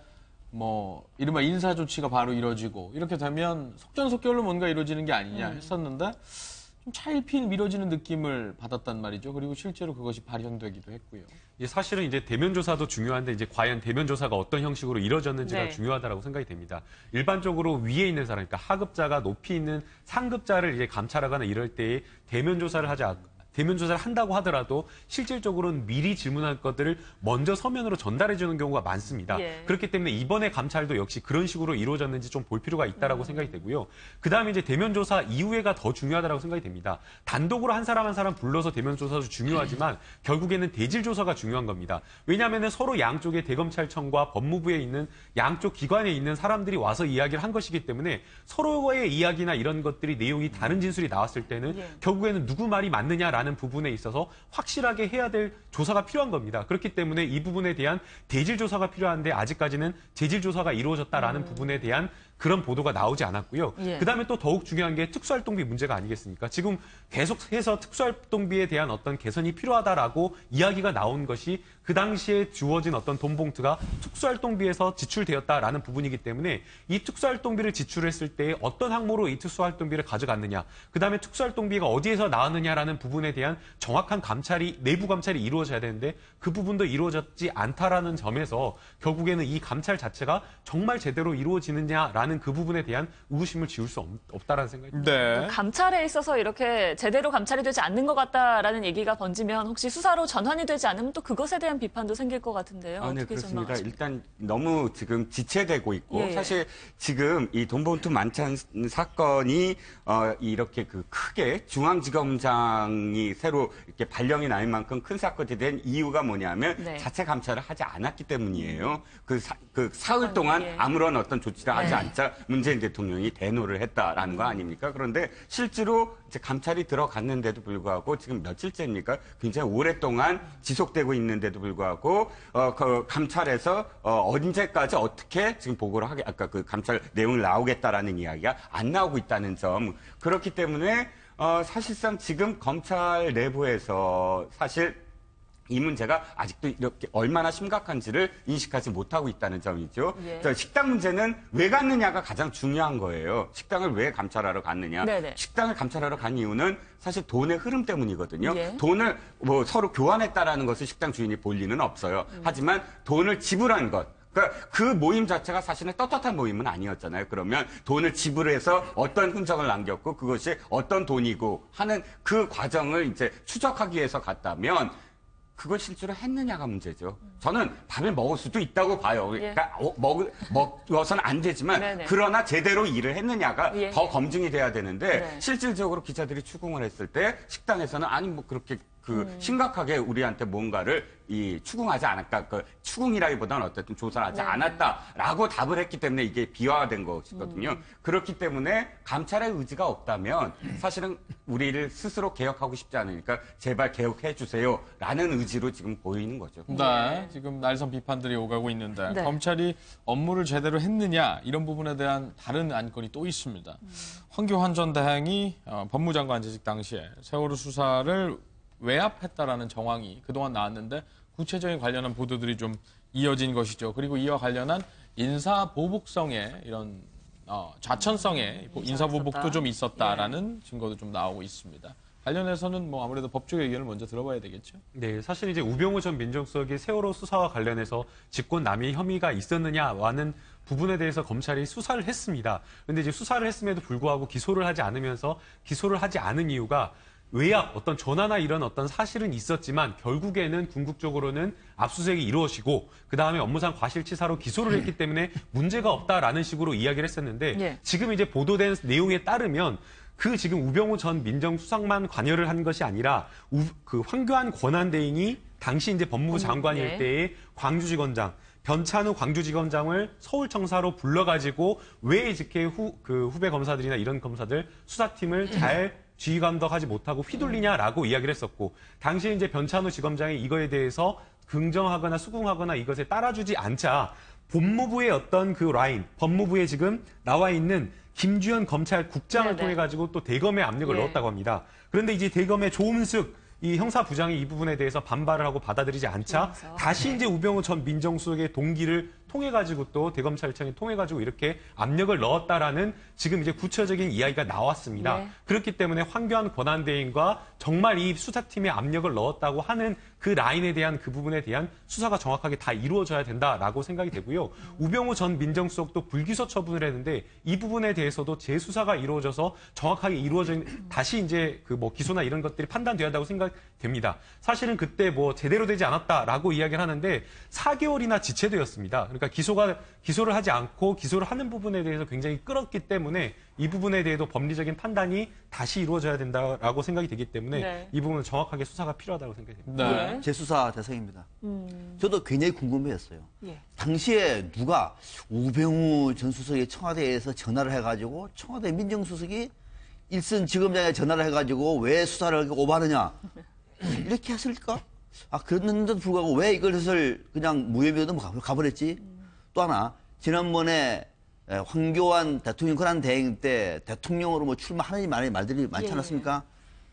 뭐 이른바 인사 조치가 바로 이뤄지고 이렇게 되면 속전속결로 뭔가 이루어지는 게 아니냐 했었는데 좀 차일피일 미뤄지는 느낌을 받았단 말이죠. 그리고 실제로 그것이 발현되기도 했고요. 사실은 이제 대면 조사도 중요한데 이제 과연 대면 조사가 어떤 형식으로 이루어졌는지가 네. 중요하다라고 생각이 됩니다. 일반적으로 위에 있는 사람, 그러니까 하급자가 높이 있는 상급자를 이제 감찰하거나 이럴 때에 대면 조사를 한다고 하더라도 실질적으로는 미리 질문한 것들을 먼저 서면으로 전달해 주는 경우가 많습니다. 그렇기 때문에 이번에 감찰도 역시 그런 식으로 이루어졌는지 좀 볼 필요가 있다라고 생각이 되고요. 그다음에 이제 대면 조사 이후에가 더 중요하다고 생각이 됩니다. 단독으로 한 사람 불러서 대면 조사도 중요하지만 결국에는 대질 조사가 중요한 겁니다. 왜냐하면 서로 양쪽의 대검찰청과 법무부에 있는 양쪽 기관에 있는 사람들이 와서 이야기를 한 것이기 때문에 서로의 이야기나 이런 것들이 내용이 다른 진술이 나왔을 때는 결국에는 누구 말이 맞느냐라는 부분에 있어서 확실하게 해야 될 조사가 필요한 겁니다. 그렇기 때문에 이 부분에 대한 대질 조사가 필요한데 아직까지는 재질 조사가 이루어졌다라는 부분에 대한 그런 보도가 나오지 않았고요. 그다음에 또 더욱 중요한 게 특수활동비 문제가 아니겠습니까? 지금 계속해서 특수활동비에 대한 어떤 개선이 필요하다라고 이야기가 나온 것이 그 당시에 주어진 어떤 돈 봉투가 특수활동비에서 지출되었다라는 부분이기 때문에 이 특수활동비를 지출했을 때 어떤 항목으로 이 특수활동비를 가져갔느냐, 그다음에 특수활동비가 어디에서 나왔느냐라는 부분에 대한 정확한 감찰이 내부 감찰이 이루어져야 되는데 그 부분도 이루어졌지 않다라는 점에서 결국에는 이 감찰 자체가 정말 제대로 이루어지느냐라는 하는 그 부분에 대한 의구심을 지울 수 없다라는 생각이 듭니다. 네. 감찰에 있어서 이렇게 제대로 감찰이 되지 않는 것 같다라는 얘기가 번지면 혹시 수사로 전환이 되지 않으면 또 그것에 대한 비판도 생길 것 같은데요. 네, 어떻게 그렇습니다. 전망하십니까? 일단 너무 지금 지체되고 있고 예. 사실 지금 이 돈봉투 만찬 사건이 이렇게 그 크게 중앙지검장이 새로 이렇게 발령이 날 만큼 큰 사건이 된 이유가 뭐냐면 네. 자체 감찰을 하지 않았기 때문이에요. 그 사흘 동안 예. 아무런 어떤 조치를 하지 네. 않자 문재인 대통령이 대노를 했다라는 거 아닙니까? 그런데 실제로 이제 감찰이 들어갔는데도 불구하고 지금 며칠째입니까? 굉장히 오랫동안 지속되고 있는데도 불구하고 그 감찰에서 언제까지 어떻게 지금 보고를 하게 아까 그 감찰 내용을 나오겠다라는 이야기가 안 나오고 있다는 점. 그렇기 때문에 사실상 지금 검찰 내부에서 사실 이 문제가 아직도 이렇게 얼마나 심각한지를 인식하지 못하고 있다는 점이죠. 예. 식당 문제는 왜 갔느냐가 가장 중요한 거예요. 식당을 왜 감찰하러 갔느냐. 네네. 식당을 감찰하러 간 이유는 사실 돈의 흐름 때문이거든요. 예. 돈을 뭐 서로 교환했다라는 것을 식당 주인이 볼 리는 없어요. 하지만 돈을 지불한 것. 그러니까 그 모임 자체가 사실은 떳떳한 모임은 아니었잖아요. 그러면 돈을 지불해서 어떤 흔적을 남겼고 그것이 어떤 돈이고 하는 그 과정을 이제 추적하기 위해서 갔다면 그걸 실제로 했느냐가 문제죠. 저는 밥을 먹을 수도 있다고 봐요. 그러니까 먹어서는 안 되지만 네네. 그러나 제대로 일을 했느냐가 예. 더 검증이 돼야 되는데 네. 실질적으로 기자들이 추궁을 했을 때 식당에서는 아니 뭐 그렇게 심각하게 우리한테 뭔가를 추궁하지 않았다. 추궁이라기보다는 어쨌든 조사를 하지 네. 않았다라고 답을 했기 때문에 이게 비화된 것이거든요. 그렇기 때문에 감찰의 의지가 없다면 사실은 우리를 스스로 개혁하고 싶지 않으니까 제발 개혁해 주세요라는 의지로 지금 보이는 거죠. 네, 지금 날선 비판들이 오가고 있는데 네. 검찰이 업무를 제대로 했느냐 이런 부분에 대한 다른 안건이 또 있습니다. 황교안 전 대행이 법무장관 재직 당시에 세월호 수사를 외압했다라는 정황이 그동안 나왔는데 구체적인 관련한 보도들이 좀 이어진 것이죠. 그리고 이와 관련한 인사보복성의 이런 좌천성의 인사보복도 좀 있었다라는 증거도 좀 나오고 있습니다. 관련해서는 뭐 아무래도 법조계 의견을 먼저 들어봐야 되겠죠. 네, 사실 이제 우병우 전 민정수석이 세월호 수사와 관련해서 직권남용 혐의가 있었느냐와는 부분에 대해서 검찰이 수사를 했습니다. 그런데 이제 수사를 했음에도 불구하고 기소를 하지 않으면서 기소를 하지 않은 이유가 외압, 어떤 전화나 이런 어떤 사실은 있었지만 결국에는 궁극적으로는 압수수색이 이루어지고 그다음에 업무상 과실치사로 기소를 했기 때문에 문제가 없다라는 식으로 이야기를 했었는데 예. 지금 이제 보도된 내용에 따르면 그 지금 우병우 전 민정수석만 관여를 한 것이 아니라 그 황교안 권한대행이 당시 이제 법무부 장관일 네. 때의 광주지검장 변찬우 광주지검장을 서울청사로 불러가지고 왜 이렇게 후배 검사들이나 이런 검사들 수사팀을 잘 지휘 감독하지 못하고 휘둘리냐라고 이야기를 했었고 당시 이제 변찬우 지검장이 이거에 대해서 긍정하거나 수긍하거나 이것에 따라주지 않자 법무부의 어떤 그 라인, 법무부에 지금 나와 있는 김주현 검찰국장을 네네. 통해 가지고 또 대검에 압력을 예. 넣었다고 합니다. 그런데 이제 대검의 조은숙 이 형사부장이 이 부분에 대해서 반발을 하고 받아들이지 않자 그래서, 다시 이제 우병우 전 민정수석의 동기를 통해 가지고 또 대검찰청에 통해 가지고 이렇게 압력을 넣었다라는 지금 이제 구체적인 이야기가 나왔습니다. 네. 그렇기 때문에 황교안 권한대행과 정말 이 수사팀에 압력을 넣었다고 하는 그 라인에 대한 그 부분에 대한 수사가 정확하게 다 이루어져야 된다라고 생각이 되고요. 우병우 전 민정수석도 불기소 처분을 했는데 이 부분에 대해서도 재수사가 이루어져서 정확하게 이루어진 다시 이제 그 뭐 기소나 이런 것들이 판단돼야 한다고 생각됩니다. 사실은 그때 뭐 제대로 되지 않았다라고 이야기를 하는데 4개월이나 지체되었습니다. 그러니까 기소를 하지 않고 기소를 하는 부분에 대해서 굉장히 끌었기 때문에 이 부분에 대해서 법리적인 판단이 다시 이루어져야 된다라고 생각이 되기 때문에 네. 이 부분은 정확하게 수사가 필요하다고 생각이 됩니다. 네. 재수사 대상입니다. 저도 굉장히 궁금했어요. 예. 당시에 누가 우병우 전 수석이 청와대에서 전화를 해가지고 청와대 민정수석이 일선 지검장에 전화를 해가지고 왜 수사를 이렇게 오바하느냐 이렇게 했을까? 그랬는데도 불구하고 왜 이것을 그냥 무혐의도 가버렸지? 또 하나 지난번에 황교안 대통령 권한 대행 때 대통령으로 뭐 출마하는 말들이 많지 예. 않았습니까?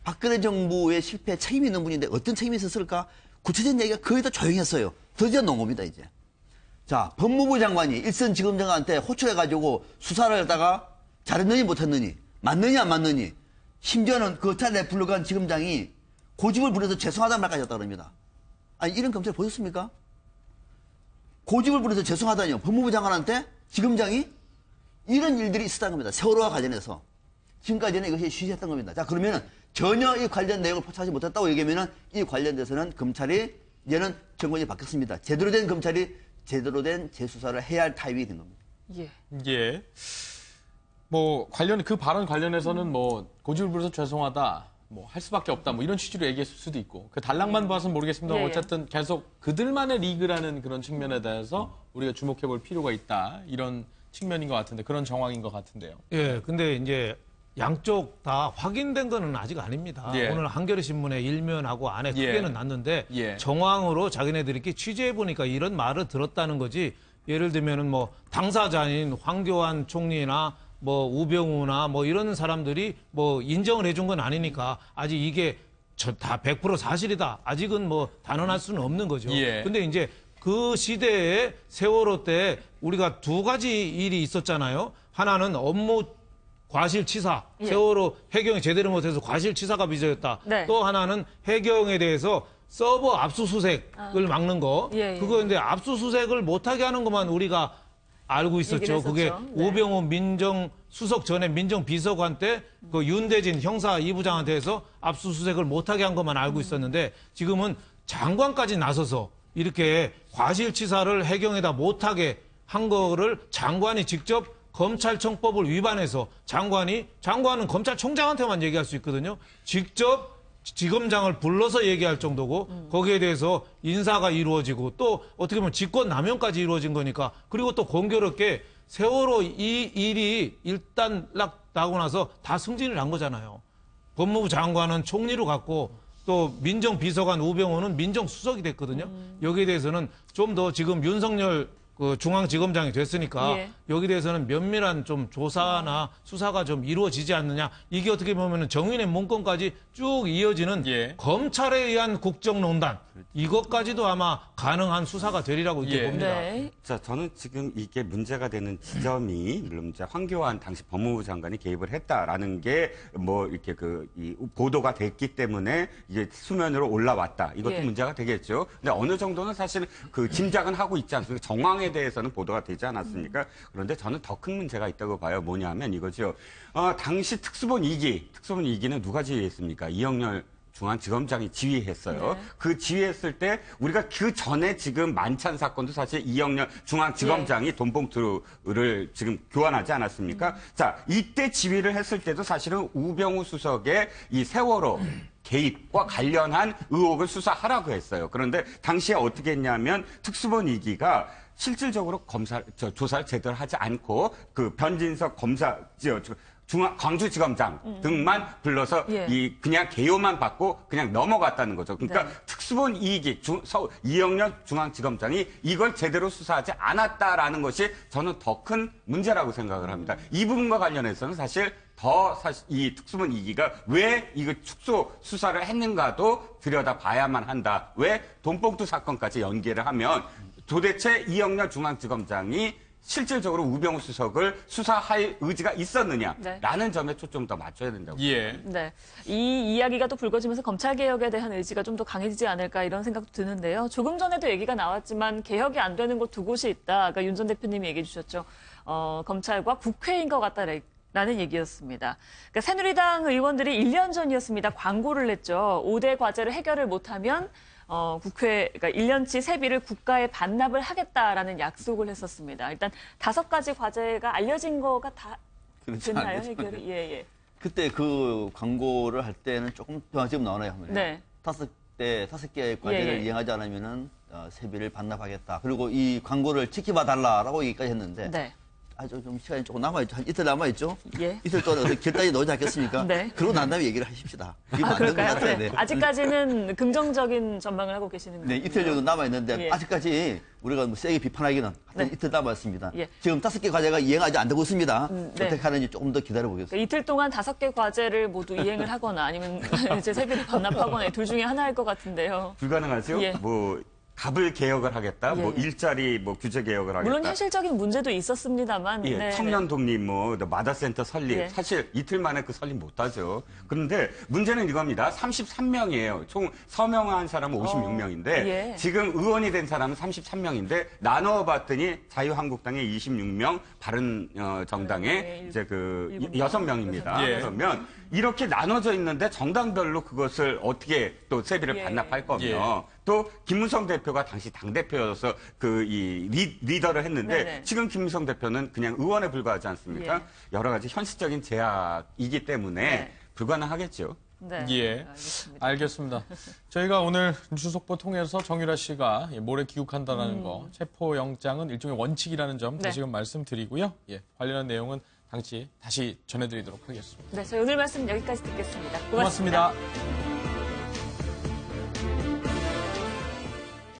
박근혜 정부의 실패에 책임이 있는 분인데 어떤 책임이 있었을까? 구체적인 얘기가 거의 다 조용했어요. 드디어 나온 겁니다, 이제. 자, 법무부 장관이 일선 지검장한테 호출해가지고 수사를 하다가 잘했느니 못했느니, 맞느니 안 맞느니, 심지어는 그 자리에 불러간 지검장이 고집을 부려서 죄송하다는 말까지 했다 그럽니다. 아니, 이런 검찰 보셨습니까? 고집을 부려서 죄송하다니요. 법무부 장관한테 지검장이 이런 일들이 있었다는 겁니다. 세월호와 관련해서. 지금까지는 이것이 쉬쉬했던 겁니다. 자, 그러면은 전혀 이 관련 내용을 포착하지 못했다고 얘기하면은 이 관련돼서는 검찰이 이제는 정권이 바뀌었습니다. 제대로 된 검찰이 제대로 된 재수사를 해야 할 타입이 된 겁니다. 예. 예. 뭐 그 발언 관련해서는 뭐 고집을 부려서 죄송하다. 뭐 할 수밖에 없다. 뭐 이런 취지로 얘기했을 수도 있고. 그 단락만 봐서는 모르겠습니다. 예, 예. 어쨌든 계속 그들만의 리그라는 그런 측면에 대해서 우리가 주목해 볼 필요가 있다. 이런 측면인 것 같은데 그런 정황인 것 같은데요. 예, 근데 이제 양쪽 다 확인된 거는 아직 아닙니다. 예. 오늘 한겨레 신문에 일면하고 안에 예. 크게는 났는데 예. 정황으로 자기네들이 이렇게 취재해 보니까 이런 말을 들었다는 거지. 예를 들면은 뭐 당사자인 황교안 총리나 뭐 우병우나 뭐 이런 사람들이 뭐 인정을 해준 건 아니니까 아직 이게 다 100% 사실이다. 아직은 뭐 단언할 수는 없는 거죠. 예. 근데 이제 그 시대에 세월호 때 우리가 두 가지 일이 있었잖아요. 하나는 업무 과실치사, 예. 세월호 해경이 제대로 못해서 과실치사가 빚어졌다. 네. 또 하나는 해경에 대해서 서버 압수수색을 막는 거. 예, 예. 그거 근데 압수수색을 못하게 하는 것만 우리가 알고 있었죠. 얘기를 그게 했었죠. 네. 우병우 민정수석 전에 민정비서관 때 그 윤대진 형사 2부장한테 해서 압수수색을 못하게 한 것만 알고 있었는데 지금은 장관까지 나서서 이렇게 과실치사를 해경에다 못하게 한 거를 장관이 직접 검찰청법을 위반해서 장관은 검찰총장한테만 얘기할 수 있거든요. 직접 지검장을 불러서 얘기할 정도고 거기에 대해서 인사가 이루어지고 또 어떻게 보면 직권남용까지 이루어진 거니까 그리고 또 공교롭게 세월호 이 일이 일단 나고 나서 다 승진을 한 거잖아요. 법무부 장관은 총리로 갔고 또 민정비서관 우병우는 민정수석이 됐거든요. 여기에 대해서는 좀 더 지금 윤석열 그 중앙지검장이 됐으니까 예. 여기 대해서는 면밀한 좀 조사나 수사가 좀 이루어지지 않느냐. 이게 어떻게 보면은 정윤의 문건까지 쭉 이어지는 예. 검찰에 의한 국정농단 이것까지도 아마 가능한 수사가 되리라고 이렇게 예. 봅니다. 네. 자, 저는 지금 이게 문제가 되는 지점이 물론 이제 황교안 당시 법무부 장관이 개입을 했다라는 게 뭐 이렇게 이 보도가 됐기 때문에 이게 수면으로 올라왔다. 이것도 예. 문제가 되겠죠. 근데 어느 정도는 사실 그 짐작은 하고 있지 않습니까? 정황에 대해서는 보도가 되지 않았습니까? 그런데 저는 더 큰 문제가 있다고 봐요. 뭐냐면 이거죠. 당시 특수본 2기는 누가 지휘했습니까? 이영렬 중앙지검장이 지휘했어요. 네. 그 지휘했을 때 우리가 그 전에 지금 만찬 사건도 사실 이영렬 중앙지검장이 돈봉투를 지금 교환하지 않았습니까? 자, 이때 지휘를 했을 때도 사실은 우병우 수석의 이 세월호 개입과 관련한 의혹을 수사하라고 했어요. 그런데 당시에 어떻게 했냐면 특수본 2기가 실질적으로 조사를 제대로 하지 않고 그 변진석 검사, 광주지검장 등만 불러서 예. 그냥 개요만 받고 그냥 넘어갔다는 거죠. 그러니까 네. 특수본 2기 이영렬 중앙지검장이 이걸 제대로 수사하지 않았다라는 것이 저는 더 큰 문제라고 생각을 합니다. 이 부분과 관련해서는 사실 이 특수본 2기가 왜 이거 축소 수사를 했는가도 들여다봐야만 한다. 왜 돈봉투 사건까지 연계를 하면 도대체 이영렬 중앙지검장이 실질적으로 우병우 수석을 수사할 의지가 있었느냐라는 네. 점에 초점 더 맞춰야 된다고 예. 생각합니다. 네. 이 이야기가 또 불거지면서 검찰개혁에 대한 의지가 좀 더 강해지지 않을까 이런 생각도 드는데요. 조금 전에도 얘기가 나왔지만 개혁이 안 되는 곳 두 곳이 있다. 아까 윤 전 대표님이 얘기해 주셨죠. 검찰과 국회인 것 같다라는 얘기였습니다. 그러니까 새누리당 의원들이 1년 전이었습니다. 광고를 냈죠. 5대 과제를 해결을 못하면 그러니까 1년치 세비를 국가에 반납을 하겠다라는 약속을 했었습니다. 일단 5가지 과제가 알려진 거가 다 그렇지 됐나요, 않겠죠. 해결이? 예, 예. 그때 그 광고를 할 때는 조금 지금 나오나요? 네. 5개의 과제를 예, 예. 이행하지 않으면은 세비를 반납하겠다. 그리고 이 광고를 지켜봐 달라라고 얘기까지 했는데 네. 아주 좀 시간이 조금 남아있죠. 한 이틀 남아있죠? 예. 이틀 동안 어떻게 결단이 나오지 않겠습니까? 네. 그러고 난 다음에 얘기를 하십시다. 이게 맞는 것 그럴까요? 같아요. 네. 네. 아직까지는 긍정적인 전망을 하고 계시는 네, 거예요. 이틀 정도 남아있는데 예. 아직까지 우리가 뭐 세게 비판하기는 네. 이틀 남았습니다. 예. 지금 5개 과제가 이행하지 안 되고 있습니다. 네. 어떻게 하는지 조금 더 기다려보겠습니다. 그러니까 이틀 동안 5개 과제를 모두 이행을 하거나 아니면 이제 세비를 반납하거나 둘 중에 하나일 것 같은데요. 불가능하죠? 예. 뭐 갑을 개혁을 하겠다, 예. 뭐 일자리 뭐 규제 개혁을 하겠다. 물론 현실적인 문제도 있었습니다만. 예, 네, 청년 독립, 뭐 마다센터 설립, 예. 사실 이틀 만에 그 설립 못하죠. 그런데 문제는 이겁니다. 33명이에요. 총 서명한 사람은 56명인데 예. 지금 의원이 된 사람은 33명인데 나눠봤더니 자유한국당에 26명, 바른정당에 네, 이제 그 일곱 6명입니다. 예. 그러면 이렇게 나눠져 있는데 정당별로 그것을 어떻게 또 세비를 예. 반납할 거며 예. 또 김무성 대표가 당시 당대표여서 그 이 리더를 했는데 네네. 지금 김무성 대표는 그냥 의원에 불과하지 않습니까? 예. 여러 가지 현실적인 제약이기 때문에 네. 불가능하겠죠. 네. 예, 알겠습니다. 저희가 오늘 뉴스 속보 통해서 정유라 씨가 모레 귀국한다는 거, 체포영장은 일종의 원칙이라는 점 네. 다시금 말씀드리고요. 예, 관련한 내용은 다시 전해드리도록 하겠습니다. 네, 저희 오늘 말씀 여기까지 듣겠습니다. 고맙습니다.